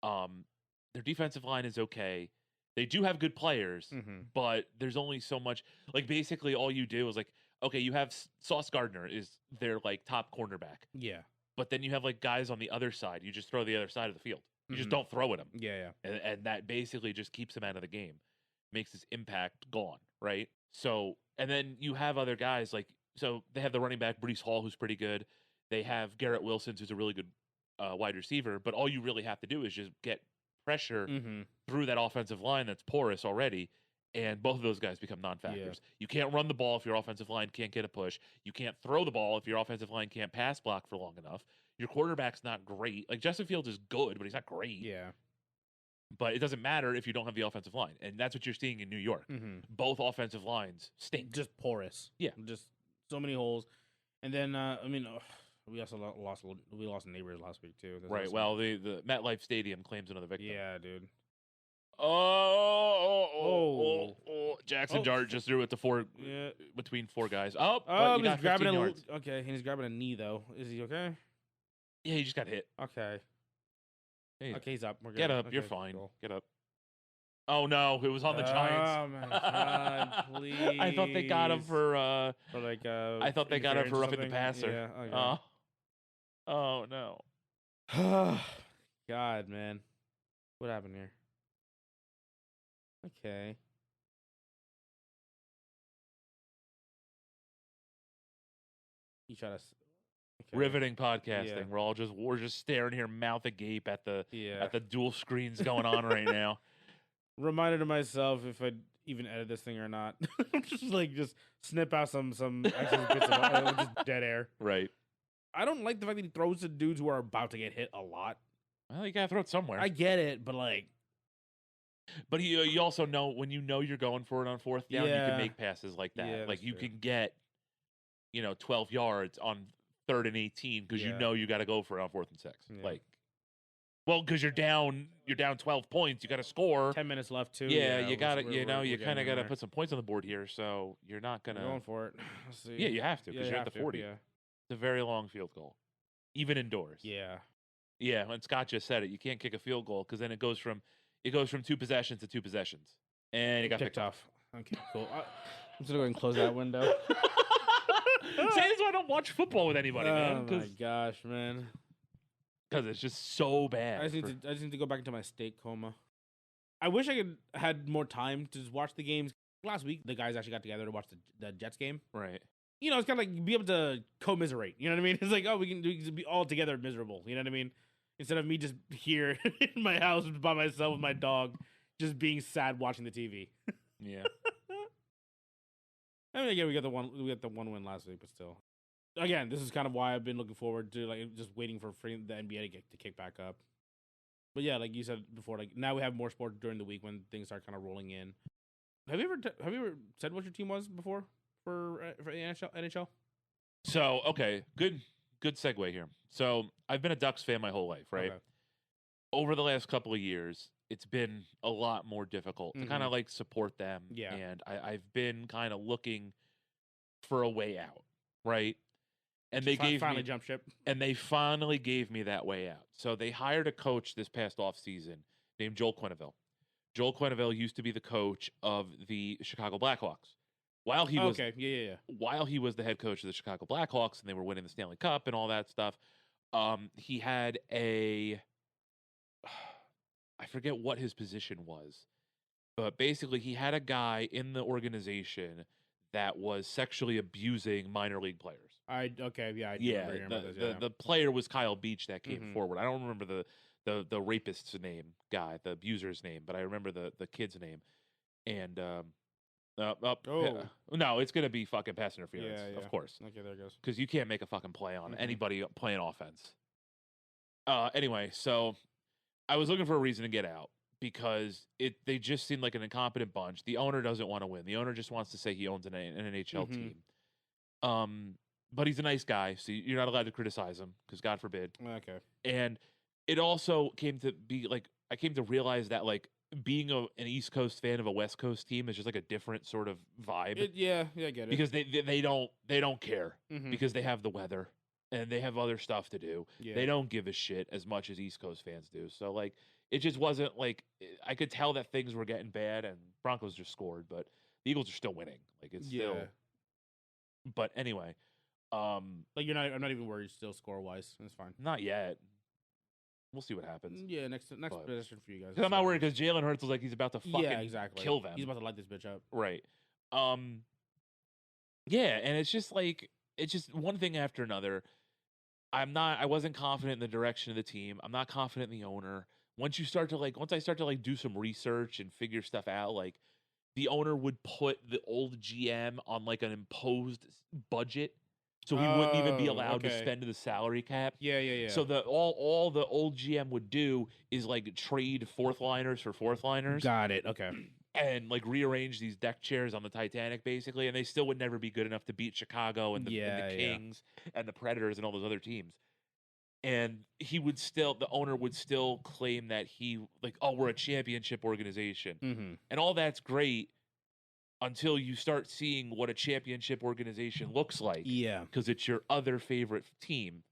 Their defensive line is okay. They do have good players, but there's only so much. Like basically, all you do is like, okay, you have Sauce Gardner is their like top cornerback. Yeah, but then you have like guys on the other side. You just throw the other side of the field. You just don't throw at him. Yeah. And that basically just keeps him out of the game, makes his impact gone. Right. So, and then you have other guys like, so they have the running back, Breece Hall, who's pretty good. They have Garrett Wilson, who's a really good wide receiver. But all you really have to do is just get pressure through that offensive line that's porous already. And both of those guys become non-factors. Yeah. You can't run the ball if your offensive line can't get a push. You can't throw the ball if your offensive line can't pass block for long enough. Your quarterback's not great. Like Justin Fields is good, but he's not great. Yeah. But it doesn't matter if you don't have the offensive line. And that's what you're seeing in New York. Both offensive lines stink. Just porous. Yeah. Just so many holes. And then, we also lost neighbors last week, too. Right. Well, the MetLife Stadium claims another victim. Yeah, dude. Jackson Dart just threw it to between 4 guys. He's grabbing he's grabbing a knee, though. Is he okay? Yeah, he just got hit. Okay. Hey, Okay, he's up. We're good. get up. Okay, You're fine. cool. Get up. Oh no, it was on the Giants. Oh my god, please. I thought they got him for like I thought they got him for roughing the passer. Yeah. Okay. Oh no. God, man. What happened here? Okay. You try to okay. Riveting podcasting. Yeah. We're just staring here mouth agape at the Yeah. dual screens going on right now. Reminded of myself if I even edit this thing or not. just snip out some excess bits of just dead air. Right. I don't like the fact that he throws to dudes who are about to get hit a lot. Well, you gotta throw it somewhere. I get it, but like. But you also know when you know you're going for it on fourth down, you can make passes like that. Yeah, like you true. can get, 12 yards on 3rd and 18 because you know you got to go for it on 4th and 6. Yeah. Because you're down 12 points, you got to score. 10 minutes left too. Yeah, you got to, you kind of got to put some points on the board here. So you're not gonna going for it. Let's see. Yeah, you have to because you're at the 40. Yeah. It's a very long field goal, even indoors. Yeah. Yeah, and Scott just said it. You can't kick a field goal because then it goes from 2 possessions to 2 possessions, and it got picked off. Okay, cool. I'm just gonna go ahead and close that window. Say this why I don't watch football with anybody, man. Oh my gosh, man. Because it's just so bad. I just need to go back into my steak coma. I wish I had more time to just watch the games. Last week, the guys actually got together to watch the Jets game. Right. It's kind of like be able to commiserate. You know what I mean? It's like, we can be all together miserable. You know what I mean? Instead of me just here in my house by myself with my dog, just being sad watching the TV. Yeah. I mean, again, we got the one win last week, but still. Again, this is kind of why I've been looking forward to just waiting for the NBA to kick back up. But yeah, like you said before, now we have more sport during the week when things start kind of rolling in. Have you ever said what your team was before for NHL? So okay, good segue here. So I've been a Ducks fan my whole life, right? Okay. Over the last couple of years, it's been a lot more difficult to kind of support them. Yeah. And I've been kind of looking for a way out, right? And they finally jump ship. And they finally gave me that way out. So they hired a coach this past offseason named Joel Quenneville. Joel Quenneville used to be the coach of the Chicago Blackhawks. While he was while he was the head coach of the Chicago Blackhawks and they were winning the Stanley Cup and all that stuff, he had I forget what his position was, but basically he had a guy in the organization that was sexually abusing minor league players. I remember this. The player was Kyle Beach that came forward. I don't remember the rapist's name, the abuser's name, but I remember the kid's name. And no, it's gonna be fucking pass interference, of course. Okay, there it goes. Because you can't make a fucking play on anybody playing offense. Anyway, so I was looking for a reason to get out because they just seemed like an incompetent bunch. The owner doesn't want to win. The owner just wants to say he owns an NHL team. But he's a nice guy, so you're not allowed to criticize him because God forbid. Okay. And it also came to be I came to realize that being an East Coast fan of a West Coast team is just a different sort of vibe. I get it. Because they don't care because they have the weather and they have other stuff to do. Yeah. They don't give a shit as much as East Coast fans do. So it just wasn't I could tell that things were getting bad and Broncos just scored, but the Eagles are still winning. It's still. But anyway, I'm not even worried still score wise. It's fine. Not yet. We'll see what happens. Yeah, next position for you guys. Because I'm not worried because Jalen Hurts was he's about to fucking kill them. He's about to light this bitch up. Right. Yeah, and it's just it's just one thing after another. I wasn't confident in the direction of the team. I'm not confident in the owner. Once I start to do some research and figure stuff out, the owner would put the old GM on an imposed budget. So he wouldn't even be allowed to spend the salary cap. Yeah. So all the old GM would do is trade fourth liners for fourth liners. Got it. Okay. And rearrange these deck chairs on the Titanic basically, and they still would never be good enough to beat Chicago and the Kings and the Predators and all those other teams. And the owner would still claim that we're a championship organization. And all that's great. Until you start seeing what a championship organization looks like. Yeah. Because it's your other favorite team.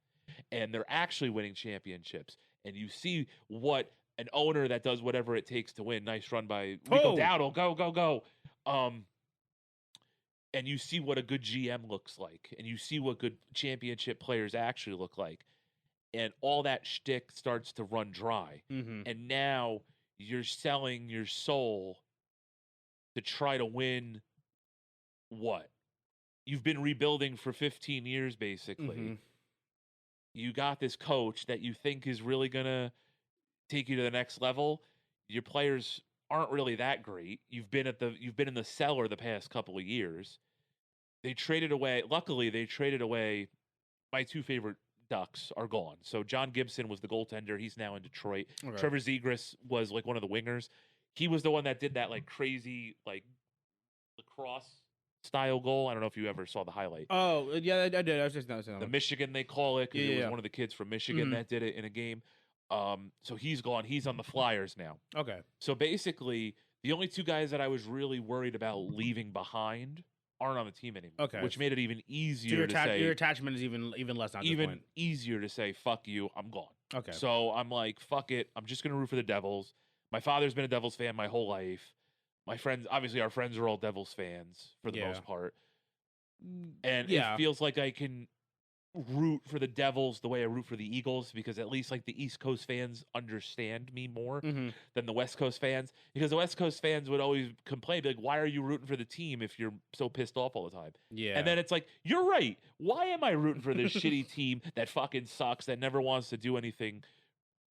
and they're actually winning championships. And you see what an owner that does whatever it takes to win. Nice run by Rico Dowdle. Go, go, go. And you see what a good GM looks like, and you see what good championship players actually look like. And all that shtick starts to run dry. Mm-hmm. And now you're selling your soul to try to win what? You've been rebuilding for 15 years, basically. Mm-hmm. You got this coach that you think is really going to take you to the next level. Your players aren't really that great. You've been in the cellar the past couple of years. Luckily they traded away my two favorite Ducks are gone. So John Gibson was the goaltender. He's now in Detroit. Okay. Trevor Zegras was like one of the wingers. He was the one that did that like crazy like lacrosse style goal. I don't know if you ever saw the highlight. Oh, yeah, I did. I was just noticing The Michigan, they call it, because it was Yeah. one of the kids from Michigan that did it in a game. So he's gone. He's on the Flyers now. Okay. So basically, the only two guys that I was really worried about leaving behind aren't on the team anymore. Okay. Which made it even So easier to say. your attachment is even less now at this Even point. easier to say, fuck you, I'm gone. Okay. So I'm like, fuck it. I'm just going to root for the Devils. My father's been a Devils fan my whole life. My friends, obviously, our friends are all Devils fans for the most part. And it feels like I can root for the Devils the way I root for the Eagles, because at least like the East Coast fans understand me more than the West Coast fans, because the West Coast fans would always complain, be like, why are you rooting for the team if you're so pissed off all the time? Yeah. And then it's like, you're right. Why am I rooting for this shitty team that fucking sucks, that never wants to do anything,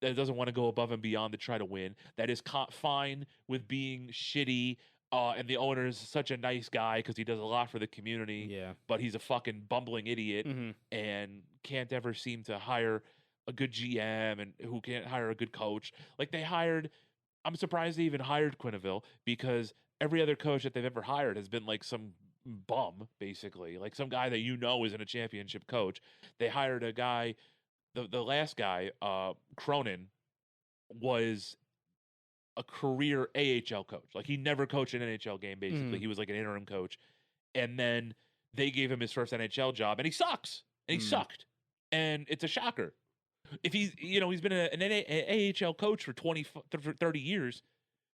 that doesn't want to go above and beyond to try to win, that is fine with being shitty, and the owner is such a nice guy because he does a lot for the community. Yeah. But he's a fucking bumbling idiot and can't ever seem to hire a good GM, and who can't hire a good coach. Like I'm surprised they even hired Quinneville, because every other coach that they've ever hired has been like some bum, basically. Like some guy that isn't a championship coach. They hired a guy, the last guy, Cronin, was a career AHL coach. Like he never coached an NHL game, basically. He was like an interim coach. And then they gave him his first NHL job, and he sucks. And he sucked. And it's a shocker. If he's been an AHL coach for 30 years,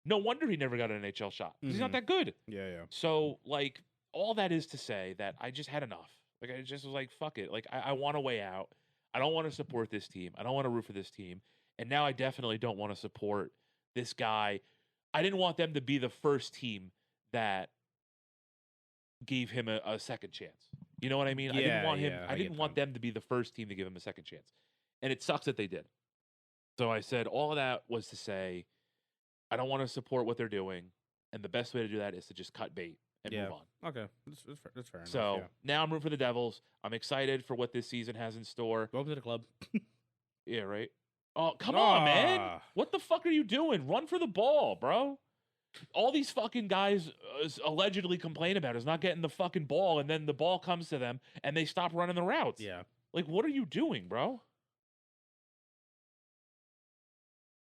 no wonder he never got an NHL shot. He's not that good. Yeah. So, like, all that is to say that I just had enough. Like, I just was like, fuck it. Like, I want a way out. I don't want to support this team. I don't want to root for this team. And now I definitely don't want to support this guy. I didn't want them to be the first team that gave him a second chance. You know what I mean? I didn't want him. I didn't want them to be the first team to give him a second chance. And it sucks that they did. So I said all of that was to say, I don't want to support what they're doing. And the best way to do that is to just cut bait and move on. Okay. That's fair enough. So now I'm rooting for the Devils. I'm excited for what this season has in store. Welcome to the club. Yeah, right? Oh, come on, man. What the fuck are you doing? Run for the ball, bro. All these fucking guys allegedly complain about is not getting the fucking ball, and then the ball comes to them, and they stop running the routes. Yeah. Like, what are you doing, bro?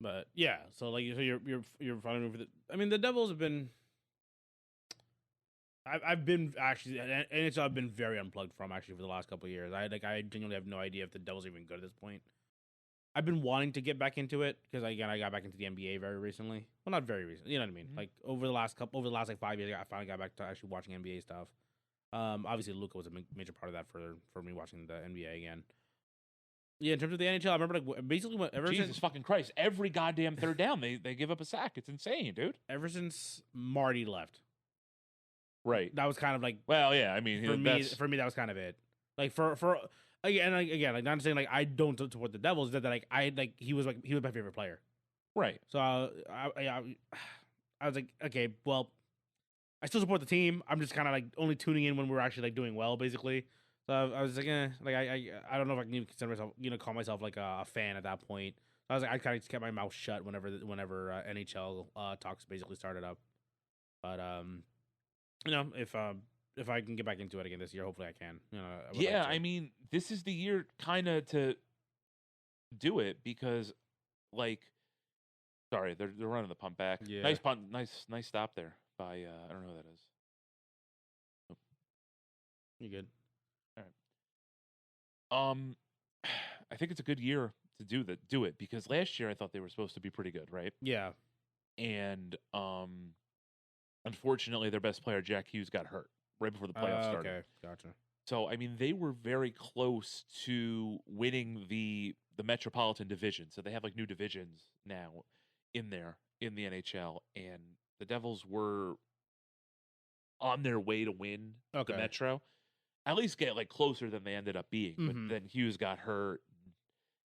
But yeah, so like you're running for the. I mean, the Devils have been. I've been actually, and it's I've been very unplugged from actually for the last couple of years. I genuinely have no idea if the Devils are even good at this point. I've been wanting to get back into it because I got back into the NBA very recently. Well, not very recently, you know what I mean. Like over the last like 5 years, I finally got back to actually watching NBA stuff. Obviously, Luka was a major part of that for me watching the NBA again. Yeah, in terms of the NHL, I remember like basically Jesus fucking Christ! Every goddamn third down, they give up a sack. It's insane, dude. Ever since Marty left, right? That was kind of like, well, yeah. I mean, for me, that was kind of it. Like for again, like not saying like I don't support the Devils, that like he was my favorite player, right? So I was like, okay, well, I still support the team. I'm just kind of like only tuning in when we're actually like doing well, basically. So I was like, I don't know if I can even consider myself, call myself like a fan at that point. So I was like, I kind of just kept my mouth shut whenever NHL talks basically started up. But if I can get back into it again this year, hopefully I can. Yeah, I mean, this is the year kind of to do it because, like, sorry, they're running the pump back. Yeah. Nice punt, nice stop there by I don't know who that is. Oh. You good? All right. I think it's a good year to do it because last year I thought they were supposed to be pretty good, right? Yeah. And unfortunately, their best player Jack Hughes got hurt right before the playoffs started. Okay, gotcha. So I mean, they were very close to winning the Metropolitan Division. So they have like new divisions now in there in the NHL, and the Devils were on their way to win the Metro. At least get like closer than they ended up being. But then Hughes got hurt.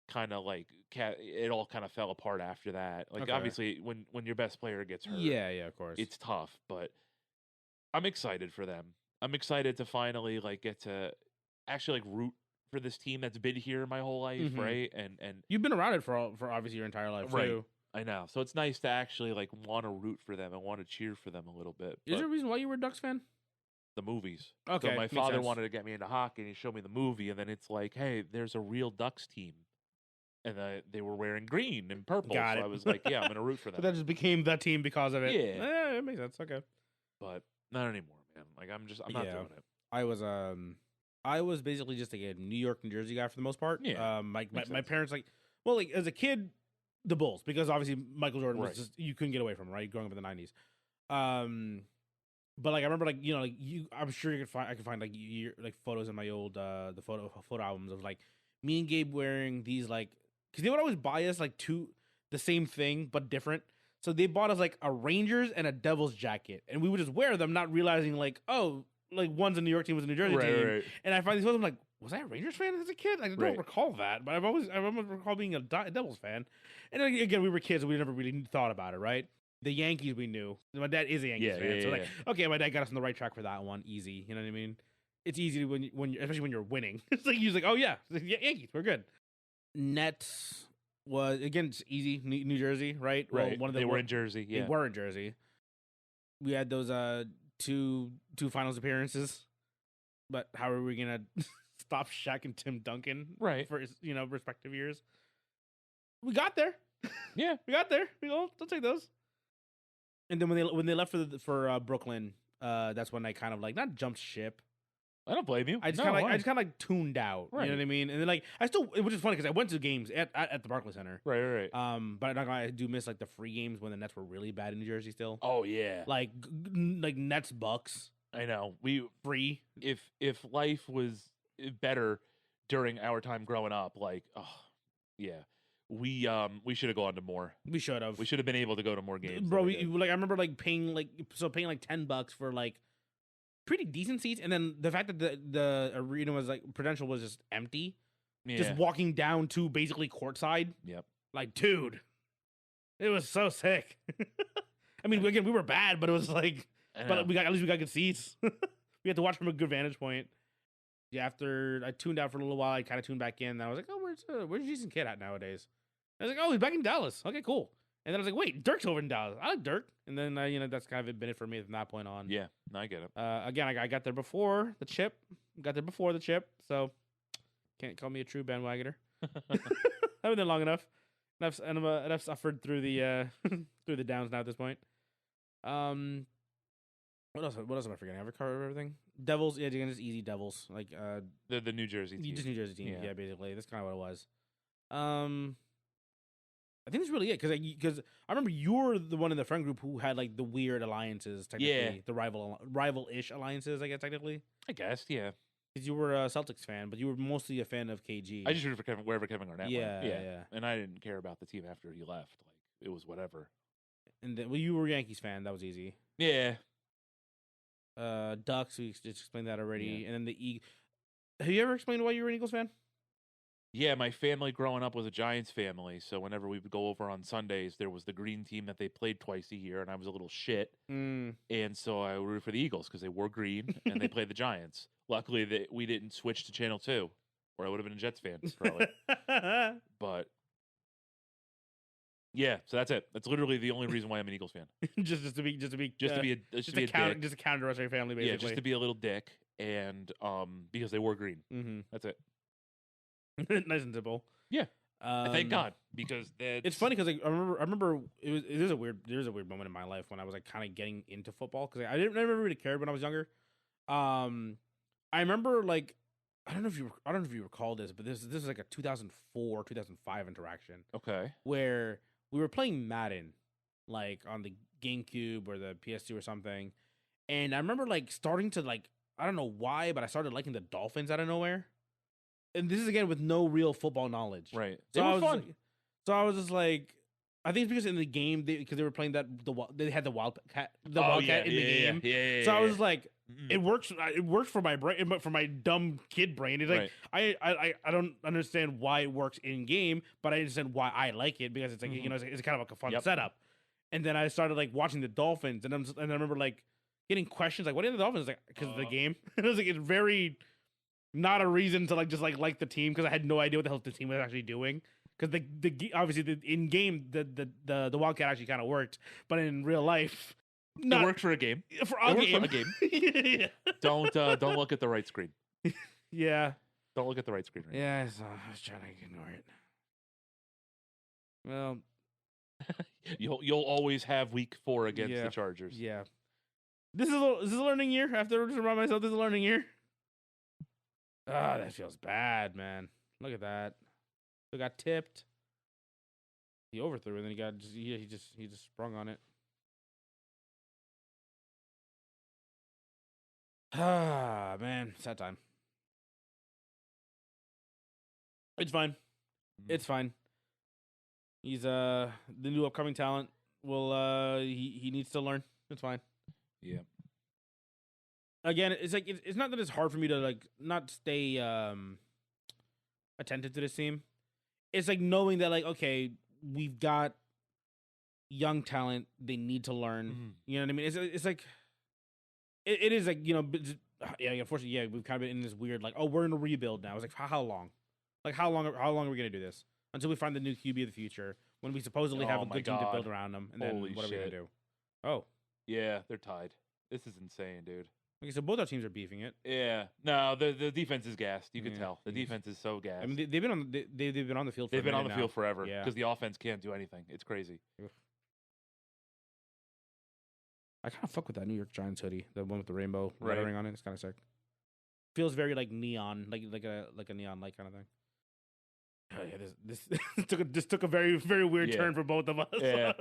Kind of like it all kind of fell apart after that. Like obviously, when your best player gets hurt, yeah, of course, it's tough. But I'm excited for them. I'm excited to finally like get to actually like root for this team that's been here my whole life, right? And you've been around it for obviously your entire life, right? Too. I know. So it's nice to actually like want to root for them and want to cheer for them a little bit. Is there a reason why you were a Ducks fan? The movies. Okay, so my makes father sense. wanted to get me into hockey, and he showed me the movie, and then it's like, hey, there's a real Ducks team, and they were wearing green and purple. Got so it. I was like, yeah, I'm gonna root for them. So that just became the team because of it. Yeah, it makes sense. Okay, but not anymore, man. Like I'm not doing it. I was basically just like a New York, New Jersey guy for the most part. Yeah, my parents like as a kid, the Bulls, because obviously Michael Jordan was Right. just you couldn't get away from, right? Growing up in the 90s. But like I remember I'm sure I can find like photos in my old the photo albums of like me and Gabe wearing these like, because they would always buy us like the same thing but different. So they bought us like a Rangers and a Devils jacket, and we would just wear them, not realizing like, oh, like one's a New York team, was a New Jersey team. Right. And I find these photos, I'm like, was I a Rangers fan as a kid? I don't recall that, but I remember recall being a Devils fan. And then, again, we were kids, so we never really thought about it, right? The Yankees we knew. My dad is a Yankees fan, so like, okay, my dad got us on the right track for that one. Easy, you know what I mean? It's easy when especially when you're winning. It's like you're like, oh yeah, Yankees, we're good. Nets was again it's easy, New Jersey, right? Right. Well, they were in Jersey. Yeah, they were in Jersey. We had those two finals appearances, but how are we gonna stop Shaq and Tim Duncan? Right. For respective years. We got there. Yeah, we got there. Don't take those. And then when they left for Brooklyn, that's when I kind of like not jumped ship. I don't blame you. I just kind of like tuned out. Right. You know what I mean? And then like which is funny because I went to games at the Barclays Center. Right. But I do miss like the free games when the Nets were really bad in New Jersey still. Oh yeah. Like Nets Bucks. I know. We free. If life was better during our time growing up, like yeah. We should have gone to more. We should have. We should have been able to go to more games. Bro, I remember like paying like $10 for like pretty decent seats, and then the fact that the arena was like Prudential was just empty. Yeah. Just walking down to basically courtside. Yep. Like, dude, it was so sick. I mean, again, we were bad, but it was like, but at least we got good seats. We had to watch from a good vantage point. Yeah, after I tuned out for a little while, I kind of tuned back in. And I was like, oh, where's Jason Kidd at nowadays? I was like, oh, he's back in Dallas. Okay, cool. And then I was like, wait, Dirk's over in Dallas. I like Dirk. And then, that's kind of been it for me from that point on. Yeah, I get it. Again, I got there before the chip. So can't call me a true bandwagoner. I've been there long enough. And I've suffered through the through the downs now at this point. What else am I forgetting? Have I covered everything? Devils, yeah, again, just easy Devils. Like the New Jersey team. Just New Jersey team, yeah, basically. That's kind of what it was. I think that's really it because I remember you were the one in the friend group who had like the weird alliances, technically, the rival-ish alliances, I guess technically. I guess, yeah. Because you were a Celtics fan, but you were mostly a fan of KG. I just rooted for wherever Kevin Garnett went. Yeah. And I didn't care about the team after he left. Like it was whatever. And then, you were a Yankees fan. That was easy. Yeah. Ducks. We just explained that already. Yeah. And then the Eagles. Have you ever explained why you were an Eagles fan? Yeah, my family growing up was a Giants family, so whenever we would go over on Sundays, there was the green team that they played twice a year, and I was a little shit. And so I rooted for the Eagles because they wore green and they played the Giants. Luckily, we didn't switch to Channel 2, or I would have been a Jets fan, probably. But yeah, so that's it. That's literally the only reason why I'm an Eagles fan. just to be a counter rest of your family, basically. Yeah, just to be a little dick, and because they wore green. That's it. Nice and simple. Yeah. Thank God, because it's funny because I remember there's a weird moment in my life when I was like kind of getting into football because I never really cared when I was younger. I remember like I don't know if you recall this, but this is like a 2004 2005 interaction Okay. where we were playing Madden, like on the GameCube or the PS2 or something, and I remember like starting to like I don't know why, but I started liking the Dolphins out of nowhere. And this is again with no real football knowledge. Right. So They I were was fun. like, so I was just like, I think it's because in the game because they were playing they had the Wildcat in the game. Yeah. So I was like, Mhm. it works. It works for my brain, but for my dumb kid brain, it's like Right. I don't understand why it works in game, but I understand why I like it because it's like Mhm. it's kind of like a fun Yep. setup. And then I started like watching the Dolphins, and I remember like getting questions like, "What are the Dolphins?" Like because of the game. And it was like it's very not a reason to like the team because I had no idea what the hell the team was actually doing. Because obviously in game the Wildcat actually kind of worked, but in real life, It worked for a game. for It a worked game. for a game. Yeah. Don't look at the right screen. Yeah. Don't look at the right screen. Right Yeah. So I was trying to ignore it. Well, You'll always have week 4 against Yeah. the Chargers. yeah. This is a learning year. I have to remind myself this is a learning year. Ah, that feels bad, man. Look at that. He got tipped. He overthrew and then he just sprung on it. Ah, man, sad time. It's fine. It's fine. He's the new upcoming talent. Will he needs to learn. It's fine. Yeah. Again, it's like it's not that it's hard for me to like not stay attentive to this team. It's like knowing that like okay, we've got young talent. They need to learn. Mhm. You know what I mean? It's like it is like yeah. Unfortunately, yeah, we've kind of been in this weird like we're in a rebuild now. It's like how long? Like how long are we gonna do this until we find the new QB of the future when we supposedly have Oh a my good team to build God. around them? And then Holy what are we gonna shit. do? Oh, Yeah, they're tied. This is insane, dude. okay. So both our teams are beefing it. Yeah. No, the defense is gassed. You can Yeah, tell. The he's- defense is so gassed. I mean, they've been on they've been on the field. For They've a been on the minute field now. forever Yeah. because the offense can't do anything. It's crazy. I kind of fuck with that New York Giants hoodie, the one with the rainbow Right. lettering on it. It's kind of sick. Feels very like neon, like a neon light kind of thing. Oh, yeah, this took a very very weird Yeah. turn for both of us. Yeah.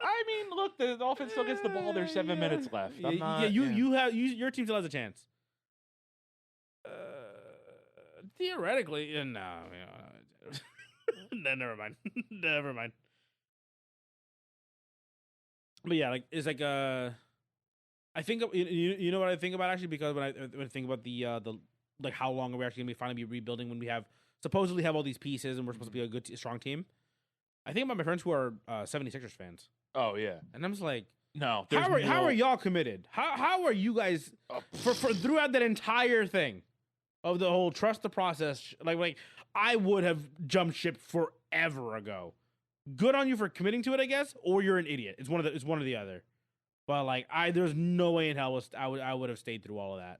I mean, look, the offense still gets the ball. There's 7 minutes left. I'm not, Yeah, your team still has a chance. Theoretically, no, no, never mind, never mind. But yeah, like it's like I think you know what I think about actually because when I think about the like how long are we actually gonna finally be rebuilding when we supposedly have all these pieces and we're supposed to be a good strong team. I think about my friends who are 76ers fans, Oh, yeah. and I'm just like, No. how are y'all committed? How are you guys for throughout that entire thing of the whole trust the process? Like I would have jumped ship forever ago. Good on you for committing to it, I guess, or you're an idiot. It's one or the other. But like there's no way in hell I would have stayed through all of that.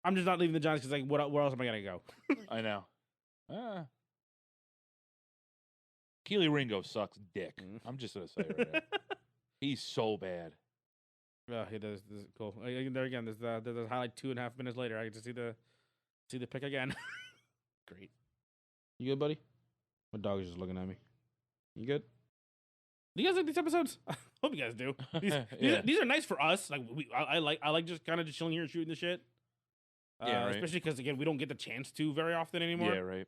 I'm just not leaving the Giants because like where else am I gonna go? I know. Keely Ringo sucks dick. I'm just going to say it right now. He's so bad. Yeah, he does. This is cool. There again, there's a highlight 2.5 minutes later. I get to see the pick again. Great. You good, buddy? My dog is just looking at me. You good? Do you guys like these episodes? Hope you guys do. These are nice for us. Like I like just kind of just chilling here and shooting the shit. Yeah, right. Especially because again we don't get the chance to very often anymore. Yeah, right.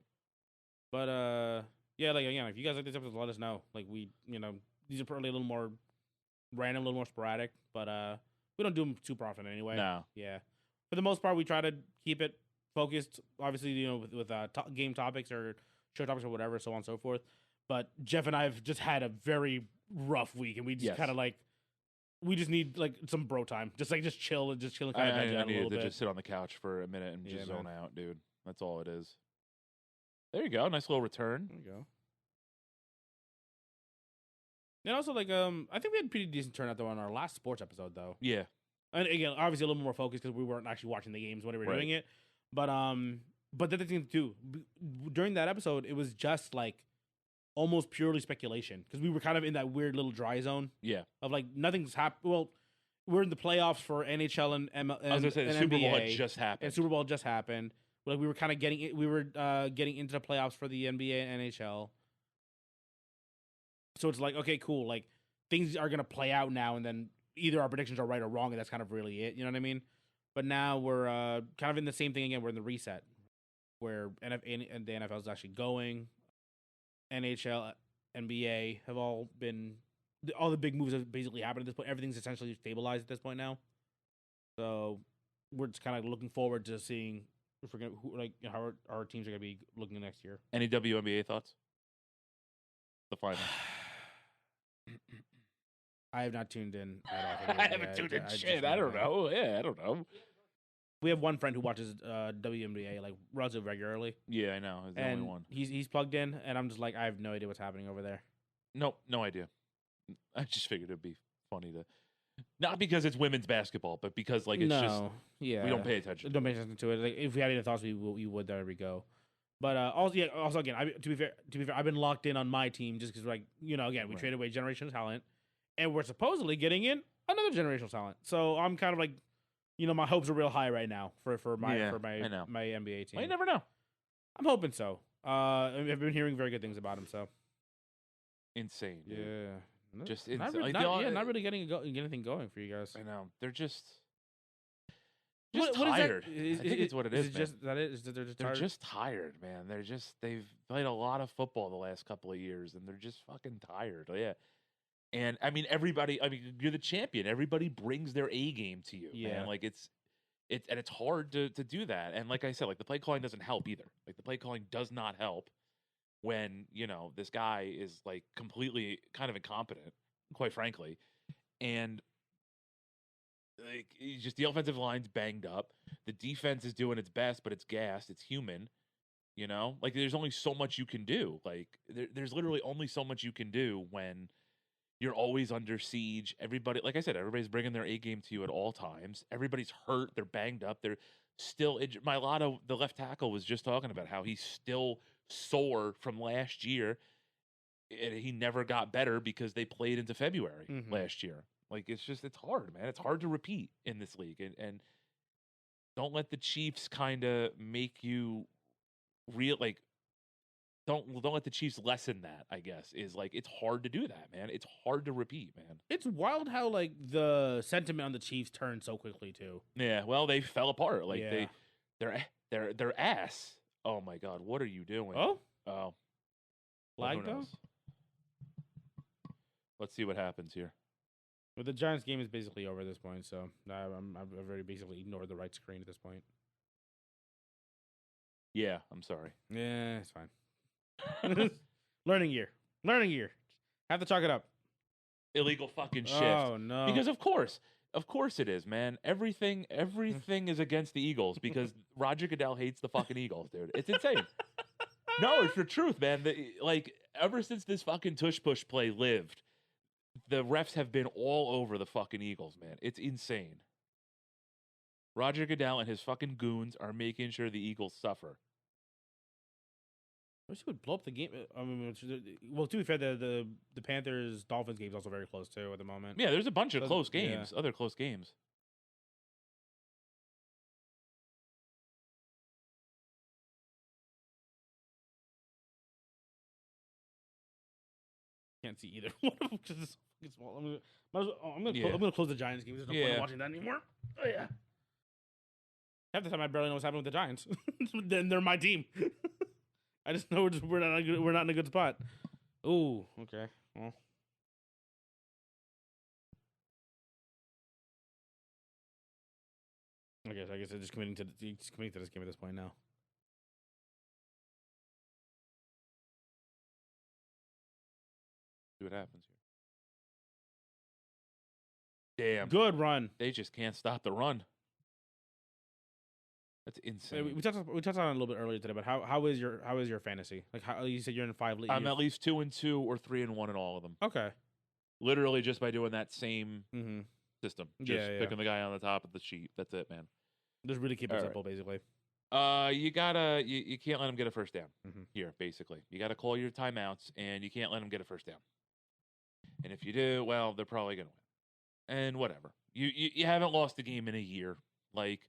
But yeah, like again, if you guys like these episodes, let us know. Like these are probably a little more random, a little more sporadic, but we don't do them super often anyway. No. Yeah, for the most part, we try to keep it focused. Obviously, with game topics or show topics or whatever, so on and so forth. But Jeff and I have just had a very rough week, and we just kind of like we just need like some bro time, just chill and kind of I veg out a needed little to bit. just sit on the couch for a minute and just zone man. out, dude. That's all it is. There you go. Nice little return. There you go. And also, like, I think we had a pretty decent turnout though on our last sports episode, though. Yeah. And again, obviously a little more focused because we weren't actually watching the games when we were doing it. But the other thing too, during that episode, it was just like almost purely speculation because we were kind of in that weird little dry zone. Yeah. Of like nothing's happened. Well, we're in the playoffs for NHL and I was gonna say the and Super Bowl had NBA, just happened. and Super Bowl just happened. Like we were kind of getting getting into the playoffs for the NBA and NHL. So it's like, okay, cool. Like things are gonna play out now, and then either our predictions are right or wrong, and that's kind of really it. You know what I mean? But now we're kind of in the same thing again. We're in the reset where and the NFL is actually going. NHL, NBA have all the big moves have basically happened at this point. Everything's essentially stabilized at this point now. So we're just kind of looking forward to seeing if we're gonna how our teams are gonna be looking next year. Any WNBA thoughts? The final. I have not tuned in at all. For the I NBA. haven't tuned in just shit. I don't know. Yeah, I don't know. We have one friend who watches WNBA like relatively regularly. Yeah, I know. He's the and only one. He's plugged in, and I'm just like, I have no idea what's happening over there. Nope, no idea. I just figured it'd be funny to, not because it's women's basketball, but because like it's just we don't pay attention. Don't pay attention to it. Like, if we had any thoughts, we would. There we go. But also again, to be fair, I've been locked in on my team just because like again we traded away generational talent, and we're supposedly getting in another generational talent. So I'm kind of like, my hopes are real high right now for my NBA team. Well, you never know. I'm hoping so. I've been hearing very good things about him. So insane. Dude. Yeah, just not really getting anything going for you guys. I know they're just what tired. Is I think it's what it is. Just that it is that they're just tired, man. They've played a lot of football the last couple of years, and they're just fucking tired. Yeah. And I mean, you're the champion. Everybody brings their A game to you, man. Like it's hard to do that. And like I said, like the play calling doesn't help either. Like the play calling does not help when, this guy is like completely kind of incompetent, quite frankly. And like just the offensive line's banged up. The defense is doing its best, but it's gassed. It's human. Like there's only so much you can do. Like there's literally only so much you can do when you're always under siege. Everybody, like I said, everybody's bringing their A game to you at all times. Everybody's hurt. They're banged up. They're still injured. Milano, the left tackle, was just talking about how he's still sore from last year. And he never got better because they played into February last year. Like, it's hard, man. It's hard to repeat in this league. And don't let the Chiefs kind of make you don't let the Chiefs lessen that, I guess, is like, it's hard to do that, man. It's hard to repeat, man. It's wild how like the sentiment on the Chiefs turned so quickly too. Yeah, well, they fell apart. Like their ass. Oh my God, what are you doing? Oh. Flag though? Let's see what happens here. Well, the Giants game is basically over at this point, so I've already basically ignored the right screen at this point. Yeah, I'm sorry. Yeah, it's fine. Learning year. Have to chalk it up. Illegal fucking shift. Oh no! Because of course it is, man. Everything is against the Eagles because Roger Goodell hates the fucking Eagles, dude. It's insane. No, it's the truth, man. Like ever since this fucking tush push play lived, the refs have been all over the fucking Eagles, man. It's insane. Roger Goodell and his fucking goons are making sure the Eagles suffer. I wish he would blow up the game. I mean, well, to be fair, the Panthers Dolphins game is also very close too at the moment. Yeah, there's a bunch of close games, other close games. Can't see either one of them because it's fucking small. I'm gonna close the Giants game. There's no point in watching that anymore. Oh yeah. Half the time I barely know what's happening with the Giants. Then they're my team. I just know we're not in a good spot. Ooh, okay. Well. I guess they're just committing to this game at this point now. See what happens here. Damn. Good run. They just can't stop the run. That's insane. We touched on it a little bit earlier today, but how is your fantasy? Like how you said you're in 5 leagues. I'm at least 2-2 or 3-1 in all of them. Okay. Literally just by doing that same system. Just picking the guy on the top of the sheet. That's it, man. Just really keep it simple, basically. You can't let him get a first down here, basically. You gotta call your timeouts and you can't let him get a first down. And if you do, well, they're probably gonna win. and whatever. You haven't lost a game in a year. Like,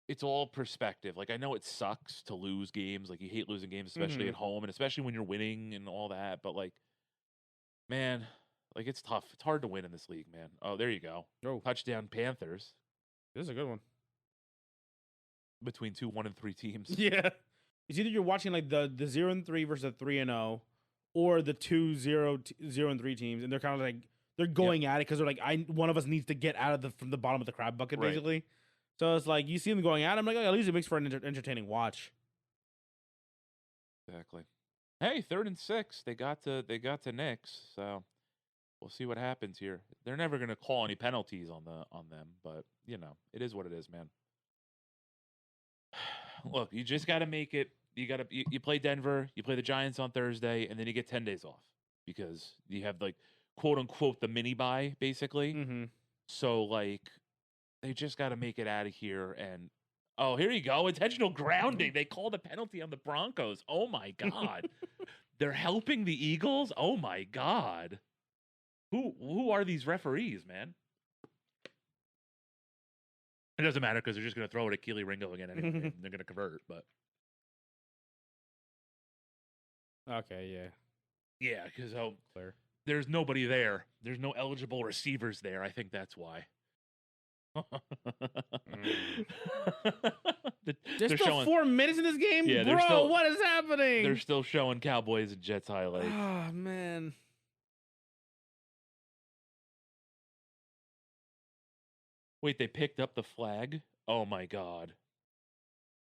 it's all perspective. Like, I know it sucks to lose games. Like, you hate losing games, especially Mm-hmm. at home, and especially when you're winning and all that. But like, man, like it's tough. It's hard to win in this league, man. Oh, there you go. Oh, Touchdown Panthers this is a good one. between 2-1-3 teams. Yeah. It's either you're watching like the 0-3 versus the 3-0, or the 2-0-0-3 teams, and they're kind of like they're going at it because they're like, one of us needs to get out of from the bottom of the crab bucket, Right. basically. So it's like you see them going at it, I'm like, oh, at least it makes for an entertaining watch. Exactly. Hey, 3rd and 6. They got to Knicks, so we'll see what happens here. They're never going to call any penalties on them, but you know, it is what it is, man. Look, you just got to make it. You play Denver, you play the Giants on Thursday, and then you get 10 days off because you have like quote unquote the mini bye basically. Mm-hmm. So like they just got to make it out of here. And oh, here you go, intentional grounding. They called a penalty on the Broncos. Oh my god, they're helping the Eagles. Oh my god, who are these referees, man? It doesn't matter because they're just going to throw it at Keely Ringo again anyway. And they're going to convert, but Okay, yeah. yeah, because Clear. there's nobody there. There's no eligible receivers there. I think that's why. There's still 4 minutes in this game, Yeah, bro. What is happening? They're still showing Cowboys and Jets highlights. Oh man. Wait, they picked up the flag? Oh my god.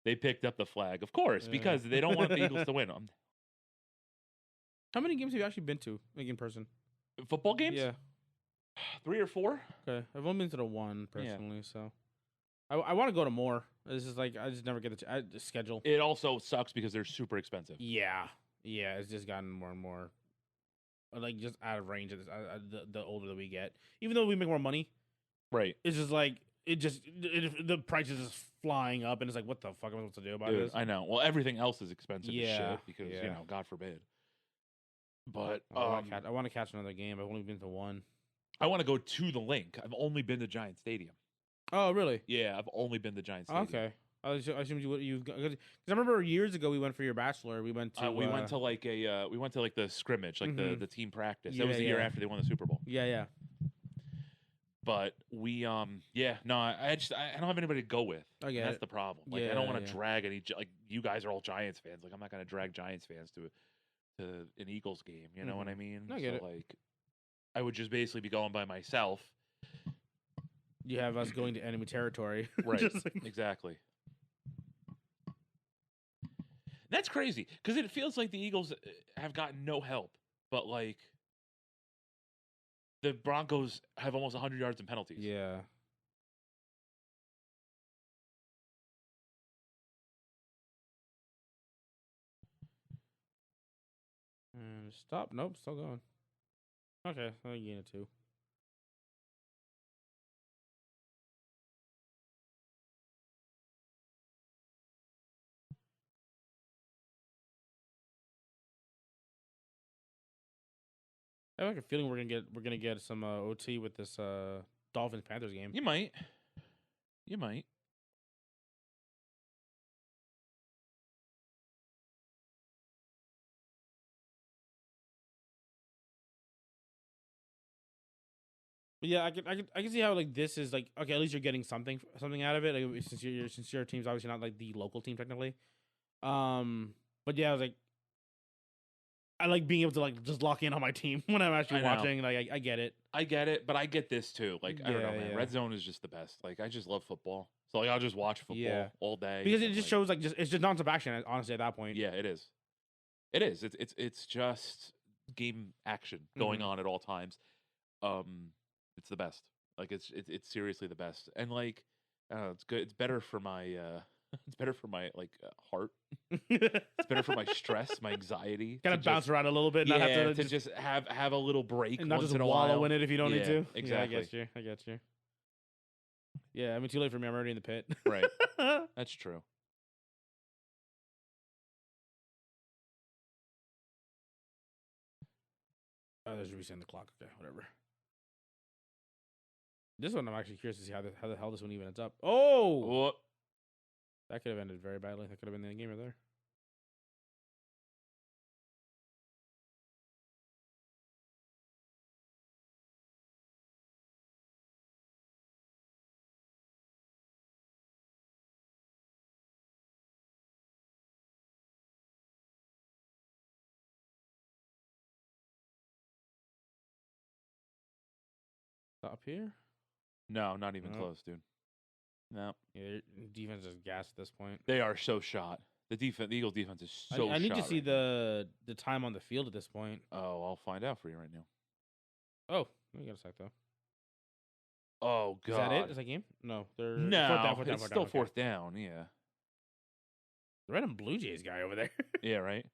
They picked up the flag. Of course, because they don't want the Eagles to win. How many games have you actually been to, like in person? Football games? Yeah. 3 or 4? Okay. I've only been to the one personally, so I want to go to more. This is like I just never get the schedule. It also sucks because they're super expensive. Yeah. Yeah, it's just gotten more and more like just out of range of this, the older that we get. Even though we make more money, Right. it's just like the price is just flying up, and it's like, what the fuck am I supposed to do about Dude, this? I know. Well, everything else is expensive as Yeah, shit because, yeah. you know, God forbid. But I want to catch another game. I've only been to one. I want to go to the link. I've only been to Giant Stadium. Oh, really? Yeah, I've only been to Giant Stadium. Okay. I assumed you've because I remember years ago we went for your bachelor. We went to we went to like the scrimmage, like the team practice. That Yeah, was the year yeah. after they won the Super Bowl. yeah. But we I don't have anybody to go with. I get That's it. the problem. Like I don't want to drag any like you guys are all Giants fans. Like I'm not going to drag Giants fans to an Eagles game. You know what I mean? I get it. Like I would just basically be going by myself. You have us going to enemy territory. Right. Just like- Exactly. That's crazy because it feels like the Eagles have gotten no help, but like the Broncos have almost 100 yards in penalties. Yeah. And stop. Nope. Still going. Okay. I'll gain it too. I have like a feeling we're gonna get some OT with this Dolphins Panthers game. You might. You might. But yeah, I can see how like this is like okay. At least you're getting something out of it. Like, since your team's obviously not like the local team technically. But yeah, I was like, I like being able to like just lock in on my team when I'm actually watching. Like I get it. I get it, but I get this too. Like I don't know, Yeah, man. yeah. Red Zone is just the best. Like I just love football. So like I'll just watch football all day because it and, just like, shows like it's just nonstop action. Honestly, at that point. Yeah, it is. It is. It's just game action going on at all times. It's the best. Like it's seriously the best. And like it's good. It's better for my it's better for my like heart. It's better for my stress, my anxiety. Kind of bounce around a little bit. Yeah, Not have to just have a little break and not once just in a wallow while. in it if you don't need to. Exactly. Yeah, I get you. Yeah, I mean, too late for me. I'm already in the pit. Right. That's true. Oh, there's resetting the clock. Okay, whatever. This one, I'm actually curious to see how the hell this one even ends up. Oh! Oh, That could have ended very badly. That could have been the game right there. Up here? no, not even No. close, dude. No, Yeah, defense is gassed at this point. they are so shot. The Eagles defense is so. I need to shot see right now. the time on the field at this point. Oh, I'll find out for you right now. Oh, we got a sec though. Oh God, Is that it? Is that game? No, they're no, fourth down, it's still okay. fourth down. Yeah, The Red and Blue Jays guy over there. yeah, right.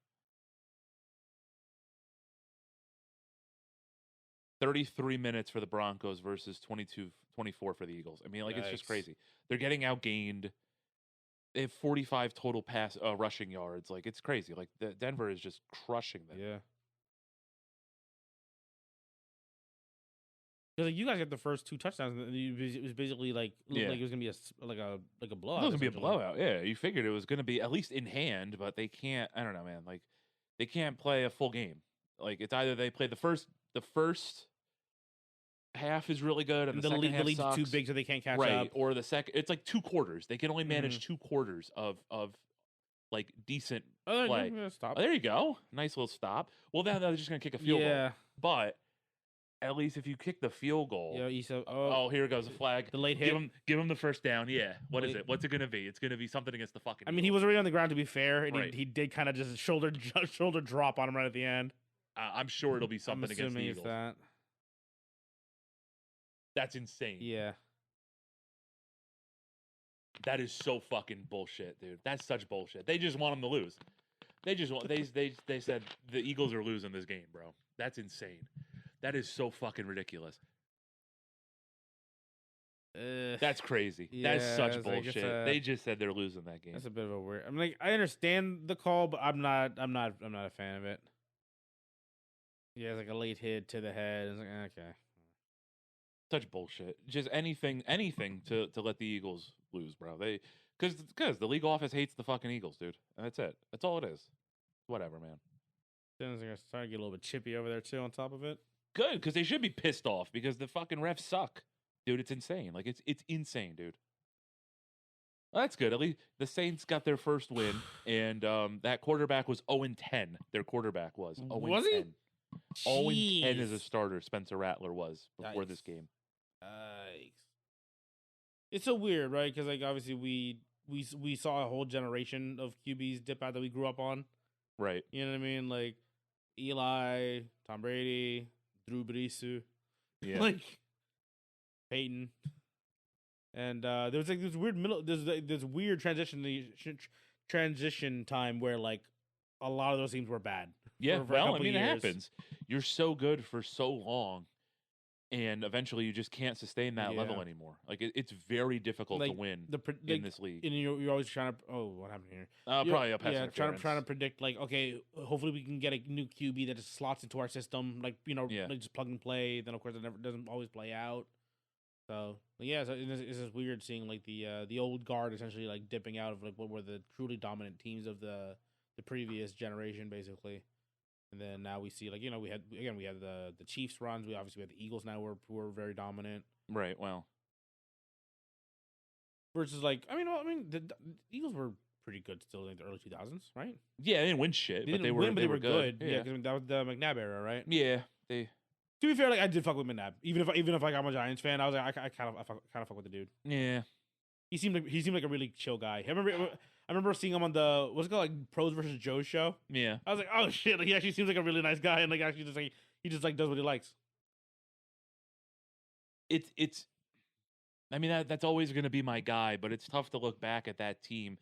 33 minutes for the Broncos versus 22-24 for the Eagles. I mean, like, it's just Yikes. crazy. They're getting outgained. They have 45 total pass rushing yards. Like, it's crazy. Like, Denver is just crushing them. Yeah. Because like, you guys got the first 2 touchdowns, and it was basically like looked like it was gonna be a blowout. It was gonna be a blowout. Yeah, you figured it was gonna be at least in hand, but they can't. I don't know, man. Like, they can't play a full game. Like, it's either they play the first half is really good, and the second half lead's sucks. too big, so they can't catch right, up. or the second. It's like 2 quarters. They can only manage 2 quarters of like decent play. Yeah, stop. Oh, there you go. Nice little stop. Well, then they're just gonna kick a field goal. But at least if you kick the field goal. Yeah, Issa. Oh, here goes a flag. The late hit. Give him the first down. Yeah. What is it? What's it gonna be? It's gonna be something against the fucking. I mean, he was already on the ground, to be fair, and Right. he did kind of just shoulder drop on him right at the end. I'm sure it'll be something against the Eagles. That. That's insane. Yeah. That is so fucking bullshit, dude. That's such bullshit. They just want him to lose. They just want they said the Eagles are losing this game, bro. That's insane. That is so fucking ridiculous. That's crazy. That's such bullshit. They just said they're losing that game. That's a bit of a weird. I'm like, I understand the call, but I'm not a fan of it. Yeah, it's like a late hit to the head. It's like, okay. Such bullshit. Just anything to let the Eagles lose, bro. Because the league office hates the fucking Eagles, dude. And that's it. That's all it is. Whatever, man. Then they're starting to get a little bit chippy over there too. On top of it, good, because they should be pissed off because the fucking refs suck, dude. It's insane. Like it's insane, dude. Well, that's good. At least the Saints got their first win, and that quarterback was 0-10. Their quarterback was 0-10. Was he? 0-10 as a starter. Spencer Rattler was before this game. Yikes. It's so weird, right? Because like obviously we saw a whole generation of QBs dip out that we grew up on. Right. You know what I mean? Like Eli, Tom Brady, Drew Brees, yeah, like Peyton, and there was like this weird this weird transition time where like a lot of those teams were bad. Yeah, for well, I mean, it happens. You're so good for so long, and eventually you just can't sustain that level anymore. Like it's very difficult to win in this league. And you're always trying to. Oh, what happened here? Probably a pass interference. trying to predict like, okay, hopefully we can get a new QB that just slots into our system, like like just plug and play. Then of course it doesn't always play out. So yeah, it's just weird seeing like the old guard essentially like dipping out of like what were the truly dominant teams of the previous generation, basically. And then now we see like we had the Chiefs runs. We obviously had the Eagles now who are very dominant. Right. Well, versus like the Eagles were pretty good still in the early 2000s, right? Yeah, they didn't win shit, but they were good. Yeah, because that was the McNabb era, right? Yeah, they. To be fair, like I did fuck with McNabb, even if like I'm a Giants fan, I was like I kind of fuck with the dude. Yeah, he seemed like a really chill guy. I remember seeing him on the what's it called, like Pros versus Joe's show. Yeah, I was like, oh shit, like, he actually seems like a really nice guy, and like actually just like he just like does what he likes. It's. I mean that's always going to be my guy, but it's tough to look back at that team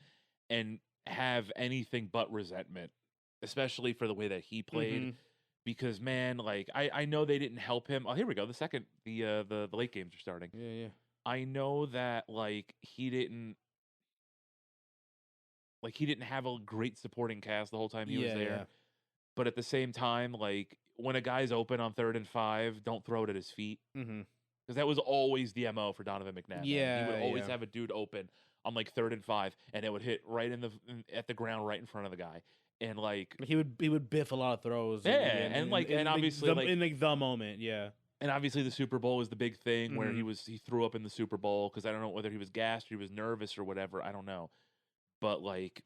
and have anything but resentment, especially for the way that he played. Mm-hmm. Because man, like I know they didn't help him. Oh, here we go. The late games are starting. Yeah. I know that like he didn't have a great supporting cast the whole time he was there. Yeah. But at the same time, like when a guy's open on 3rd and 5, don't throw it at his feet. Mm-hmm. Because that was always the MO for Donovan McNabb. Man. Yeah, He would always yeah. have a dude open on like 3rd and 5, and it would hit right at the ground right in front of the guy. And like He would biff a lot of throws. Yeah, and obviously in like the moment, yeah. And obviously the Super Bowl was the big thing where Mhm. he threw up in the Super Bowl because I don't know whether he was gassed or he was nervous or whatever. I don't know. But like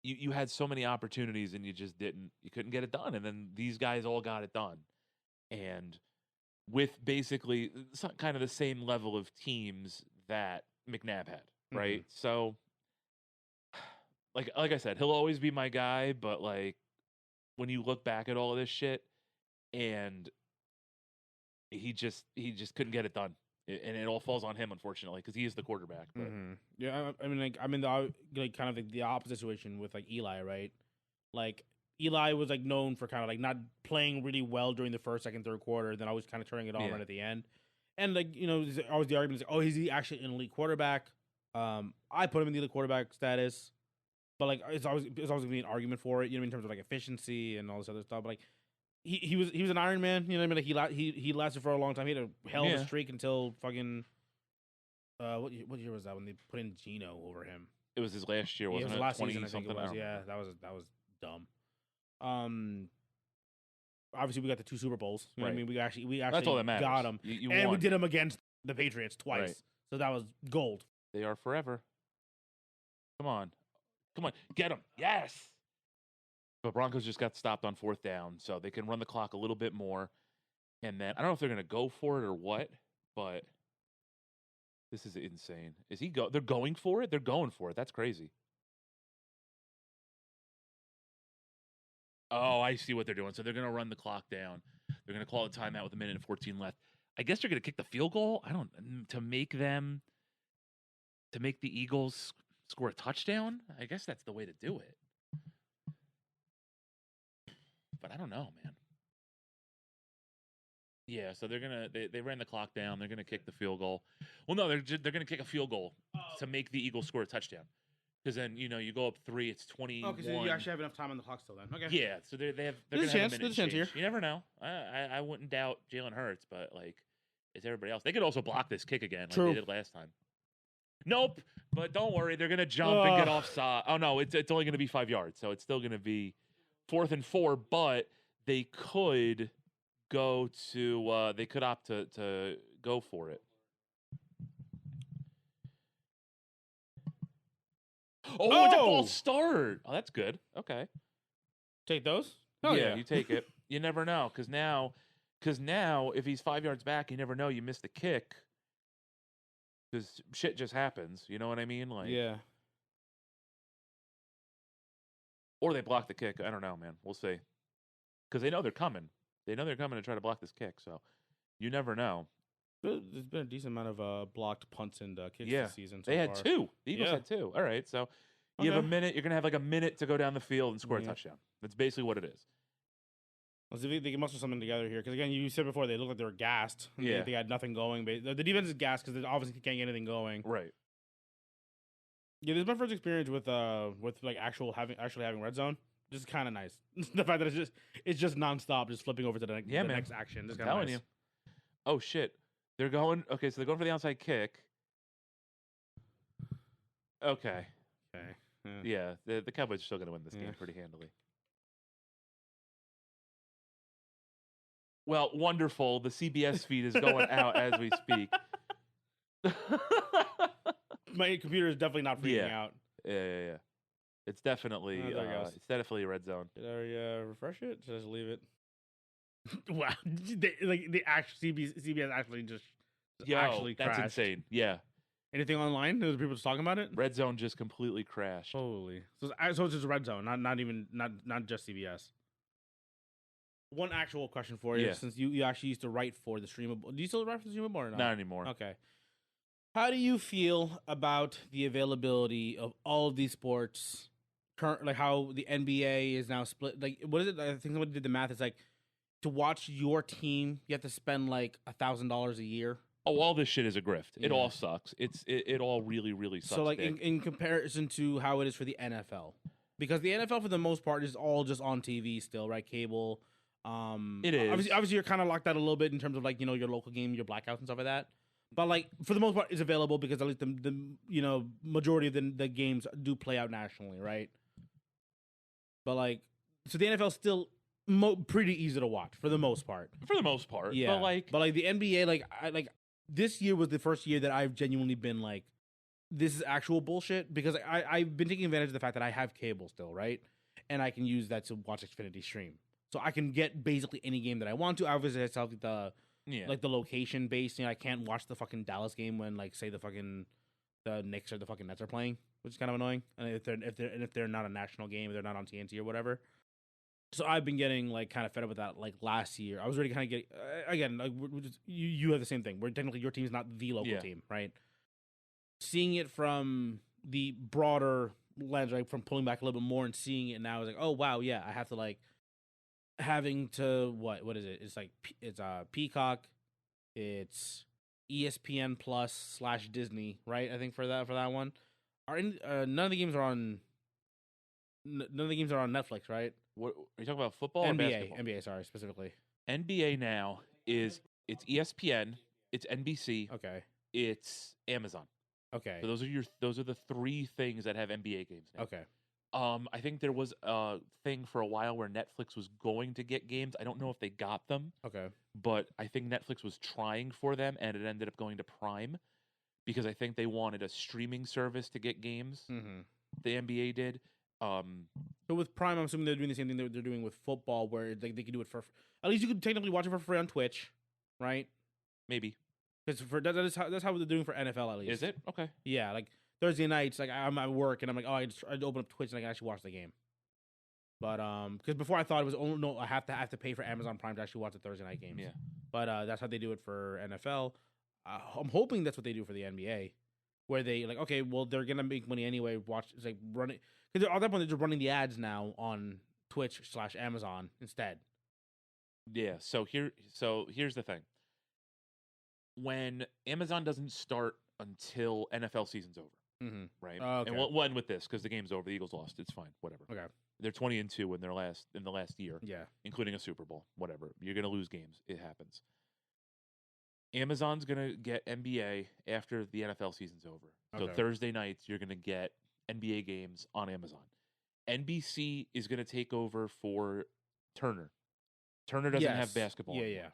you had so many opportunities and you couldn't get it done. And then these guys all got it done. And with basically kind of the same level of teams that McNabb had, right? So like I said, he'll always be my guy, but like when you look back at all of this shit and he just couldn't get it done, and it all falls on him, unfortunately, because he is the quarterback. But Yeah, I mean, like I'm in the like kind of the opposite situation with like Eli, right? Like Eli was like known for kind of like not playing really well during the first, second, third quarter, then always kind of turning it on Yeah. right at the end. And like there's always the argument is like, oh, is he actually an elite quarterback? I put him in the elite quarterback status, but like it's always gonna be an argument for it, in terms of like efficiency and all this other stuff. But like he was an Iron Man, you know what I mean? Like he lasted for a long time. He had a hell of a streak until fucking what year was that when they put in Geno over him? It was his last year, wasn't it? Was it? last 20 season, I think it something. was. Yeah, that was dumb. Obviously we got the 2 Super Bowls. You know what I mean? We actually That's all that matters. got them, You and won. we did them against the Patriots twice. Right. So that was gold. They are forever. Come on, get him! Yes. But Broncos just got stopped on 4th down, so they can run the clock a little bit more. And then I don't know if they're going to go for it or what, but this is insane. They're going for it? They're going for it. That's crazy. Oh, I see what they're doing. So they're going to run the clock down. They're going to call a timeout with 1:14 left. I guess they're going to kick the field goal. To make the Eagles score a touchdown. I guess that's the way to do it. But I don't know, man. Yeah, so they ran the clock down. They're gonna kick the field goal. Well, no, they're gonna kick a field goal to make the Eagles score a touchdown. Because then you go up 3, it's 21. Okay, so you actually have enough time on the clock still then. Okay. Yeah, so they're gonna have a minute. There's a chance here. You never know. I wouldn't doubt Jalen Hurts, but like it's everybody else. They could also block this kick again, like they did last time. Nope, but don't worry, they're gonna jump and get offside. Oh no, it's only gonna be 5 yards, so it's still gonna be 4th and 4. But they could go to they could opt to go for it. Oh, it's a false start. Oh, that's good. Okay. Take those? Yeah, you take it. You never know, because now if he's 5 yards back, you never know. You miss the kick because shit just happens. You know what I mean? Like, yeah. Or they block the kick. I don't know, man. We'll see. Because they know they're coming. They know they're coming to try to block this kick. So you never know. There's been a decent amount of blocked punts and kicks this season. They had 2. The Eagles had 2. All right, so you have a minute. You're gonna have like a minute to go down the field and score a touchdown. That's basically what it is. Let's see if they can muster something together here. Because again, you said before they looked like they were gassed. Yeah, they had nothing going. The defense is gassed because they obviously can't get anything going. Right. Yeah, this is my first experience with like actually having red zone. This is kind of nice. The fact that it's just nonstop, just flipping over to the next action. This is kind of nice. You. Oh shit. They're going. Okay, so they're going for the outside kick. Okay. Yeah, the Cowboys are still going to win this game pretty handily. Well, wonderful. The CBS feed is going out as we speak. My computer is definitely not freaking out. Yeah. It's definitely a red zone. Did I refresh it? Should I just leave it? Wow, they actually CBS actually just actually crashed. That's insane. Yeah. Anything online? There's people just talking about it. Red zone just completely crashed. Holy. So it's just red zone, not just CBS. One actual question for you, since you actually used to write for the Streamable. Do you still write for the Streamable or not? Not anymore. Okay. How do you feel about the availability of all of these sports? Like how the NBA is now split. Like, what is it? I think somebody did the math. It's like to watch your team, you have to spend like $1,000 a year. Oh, all this shit is a grift. It all sucks. It all really, really sucks. So, like, in comparison to how it is for the NFL, because the NFL for the most part is all just on TV still, right? Cable. It is. Obviously, you're kind of locked out a little bit in terms of like your local game, your blackouts and stuff like that. But like for the most part, it's available because at least the majority of the games do play out nationally, right? But like, so the NFL's still pretty easy to watch for the most part. For the most part, Yeah. but like the NBA, this year was the first year that I've genuinely been like, this is actual bullshit because I've been taking advantage of the fact that I have cable still, right? And I can use that to watch Xfinity stream. So I can get basically any game that I want to. Obviously, it's like the location based. I can't watch the fucking Dallas game when like say the Knicks or the fucking Nets are playing, which is kind of annoying. And if they're not a national game, they're not on TNT or whatever. So I've been getting like kind of fed up with that. Like last year, I was already kind of getting again. Like you have the same thing. Where technically your team's not the local team, right? Seeing it from the broader lens, right, from pulling back a little bit more and seeing it now, is like, oh wow, yeah, I have to like having to what is it? It's like it's Peacock, it's ESPN Plus / Disney, right? I think for that one, none of the games are on Netflix, right? What are you talking about? Football or basketball? NBA, sorry, specifically. NBA now it's ESPN, it's NBC, okay, it's Amazon. Okay. So those are the three things that have NBA games now. Okay. I think there was a thing for a while where Netflix was going to get games. I don't know if they got them. Okay. But I think Netflix was trying for them, and it ended up going to Prime because I think they wanted a streaming service to get games. Mm-hmm. The NBA did. So with Prime, I'm assuming they're doing the same thing they're doing with football, where they can do it for at least you could technically watch it for free on Twitch, right? Maybe. Because that's how they're doing for NFL at least. Is it? Okay. Yeah, like Thursday nights, like I'm at work and I'm like, oh, I'd open up Twitch and I can actually watch the game. But because before I thought it was I have to pay for Amazon Prime to actually watch the Thursday night games. Yeah. But that's how they do it for NFL. I'm hoping that's what they do for the NBA, where they like, okay, well they're gonna make money anyway. Watch, it's like running because at that point they're just running the ads now on Twitch / Amazon instead. Yeah. So here's the thing. When Amazon doesn't start until NFL season's over, right? Okay. And we'll end with this because the game's over. The Eagles lost. It's fine. Whatever. Okay. They're 20-2 in the last year. Yeah. Including a Super Bowl. Whatever. You're gonna lose games. It happens. Amazon's gonna get NBA after the NFL season's over. So Thursday nights you're gonna get NBA games on Amazon. NBC is gonna take over for Turner. Turner doesn't have basketball anymore. Yeah.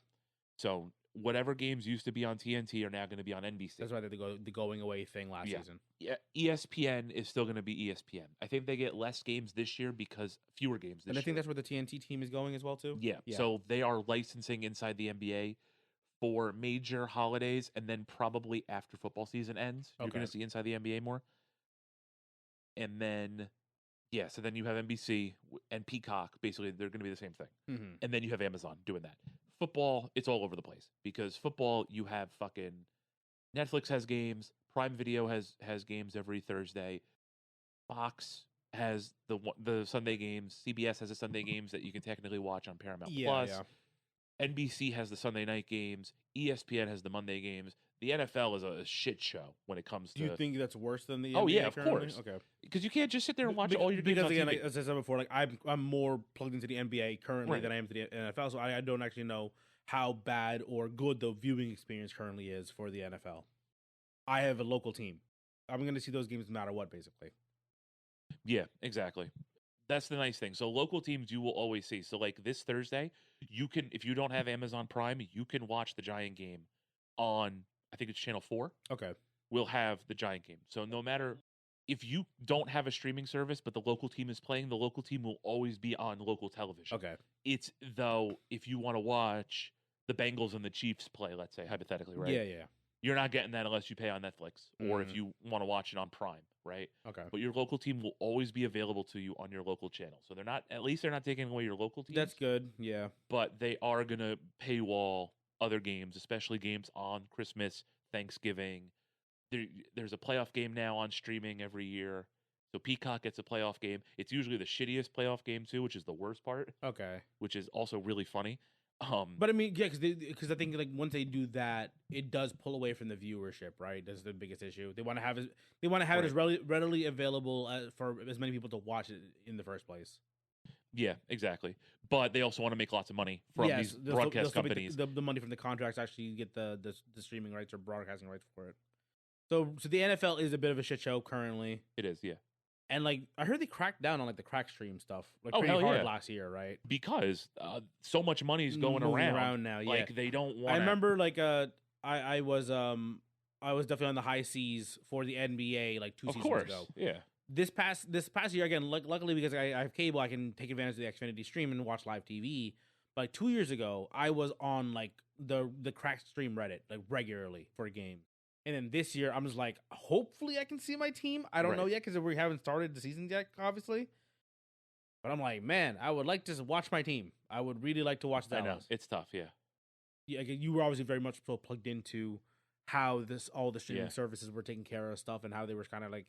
So whatever games used to be on TNT are now going to be on NBC. That's why they go the going away thing last season. Yeah, ESPN is still going to be ESPN. I think they get less games this year because fewer games this year. And I think that's where the TNT team is going as well too. Yeah. So they are licensing inside the NBA for major holidays, and then probably after football season ends, you're going to see inside the NBA more. And then, so then you have NBC and Peacock. Basically, they're going to be the same thing. Mm-hmm. And then you have Amazon doing that. Football, it's all over the place because football, you have fucking Netflix has games, Prime Video has games every Thursday, Fox has the Sunday games, CBS has the Sunday games that you can technically watch on Paramount Plus. NBC has the Sunday night games, ESPN has the Monday games. The NFL is a shit show when it comes to. Do you think that's worse than the? Oh NBA yeah, of currently? course. Okay, because you can't just sit there and watch all your games on again, TV. as I said before, like I'm more plugged into the NBA currently than I am to the NFL, so I don't actually know how bad or good the viewing experience currently is for the NFL. I have a local team. I'm going to see those games no matter what, basically. Yeah, exactly. That's the nice thing. So local teams you will always see. So like this Thursday, you can, if you don't have Amazon Prime, you can watch the Giant game on, I think it's Channel 4. Okay. We'll have the Giant game. So no matter if you don't have a streaming service, but the local team is playing, the local team will always be on local television. Okay. It's though, if you want to watch the Bengals and the Chiefs play, let's say, hypothetically, right? Yeah. You're not getting that unless you pay on Netflix or if you want to watch it on Prime, right? Okay. But your local team will always be available to you on your local channel. So at least they're not taking away your local teams. That's good, yeah. But they are going to paywall other games, especially games on Christmas, Thanksgiving. There's a playoff game now on streaming every year. So Peacock gets a playoff game. It's usually the shittiest playoff game too, which is the worst part. Okay. Which is also really funny. But I mean, yeah, because I think like once they do that, it does pull away from the viewership, right? That's the biggest issue. They want to have it as readily available for as many people to watch it in the first place. Yeah, exactly. But they also want to make lots of money from Yes, these they'll broadcast still make companies. the money from the contracts actually get the streaming rights or broadcasting rights for it. So the NFL is a bit of a shit show currently. It is, yeah. And like I heard they cracked down on like the crack stream stuff like Oh, pretty hell hard yeah. last year, right? Because so much money is going Moving around now, yeah. Like they don't want. I remember like I was definitely on the high seas for the NBA like 2 Of seasons course, ago. yeah. This past year again, luckily because I have cable, I can take advantage of the Xfinity stream and watch live TV. But like 2 years ago, I was on like the crack stream Reddit like regularly for a game. And then this year, I'm just like, hopefully I can see my team. I don't know yet because we haven't started the season yet, obviously. But I'm like, man, I would like to watch my team. I would really like to watch Dallas. I know. It's tough, yeah. Yeah, you were obviously very much so plugged into how all the streaming services were taking care of stuff and how they were kind of like.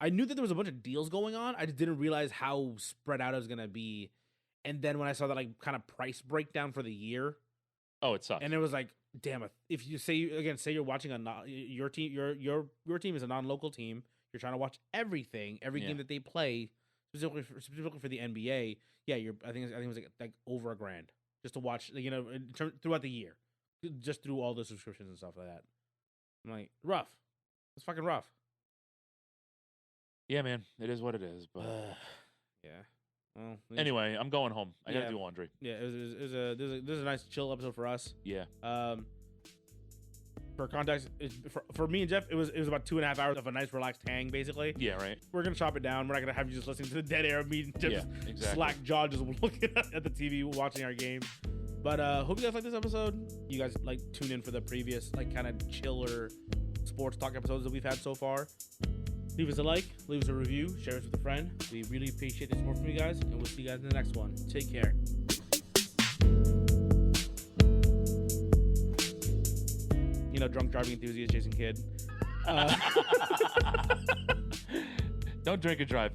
I knew that there was a bunch of deals going on. I just didn't realize how spread out it was gonna be. And then when I saw that like kind of price breakdown for the year, oh, it sucks. and it was like, damn it! If you say you're watching your team, your team is a non-local team. You're trying to watch every game that they play, specifically for the NBA. Yeah, I think it was like over $1,000 just to watch, throughout the year, just through all the subscriptions and stuff like that. I'm like, rough. It's fucking rough. Yeah, man, it is what it is. But yeah. Well, anyway, I'm going home. I gotta do laundry. Yeah, this is a nice chill episode for us. Yeah. For context, for me and Jeff, it was about 2.5 hours of a nice relaxed hang, basically. Yeah, right. We're gonna chop it down. We're not gonna have you just listening to the dead air of me and Jeff exactly. slack jaw just looking at the TV watching our game. But hope you guys like this episode. You guys like tune in for the previous like kind of chiller sports talk episodes that we've had so far. Leave us a like, leave us a review, share us with a friend. We really appreciate the support from you guys, and we'll see you guys in the next one. Take care. Drunk driving enthusiast Jason Kidd. Don't drink and drive.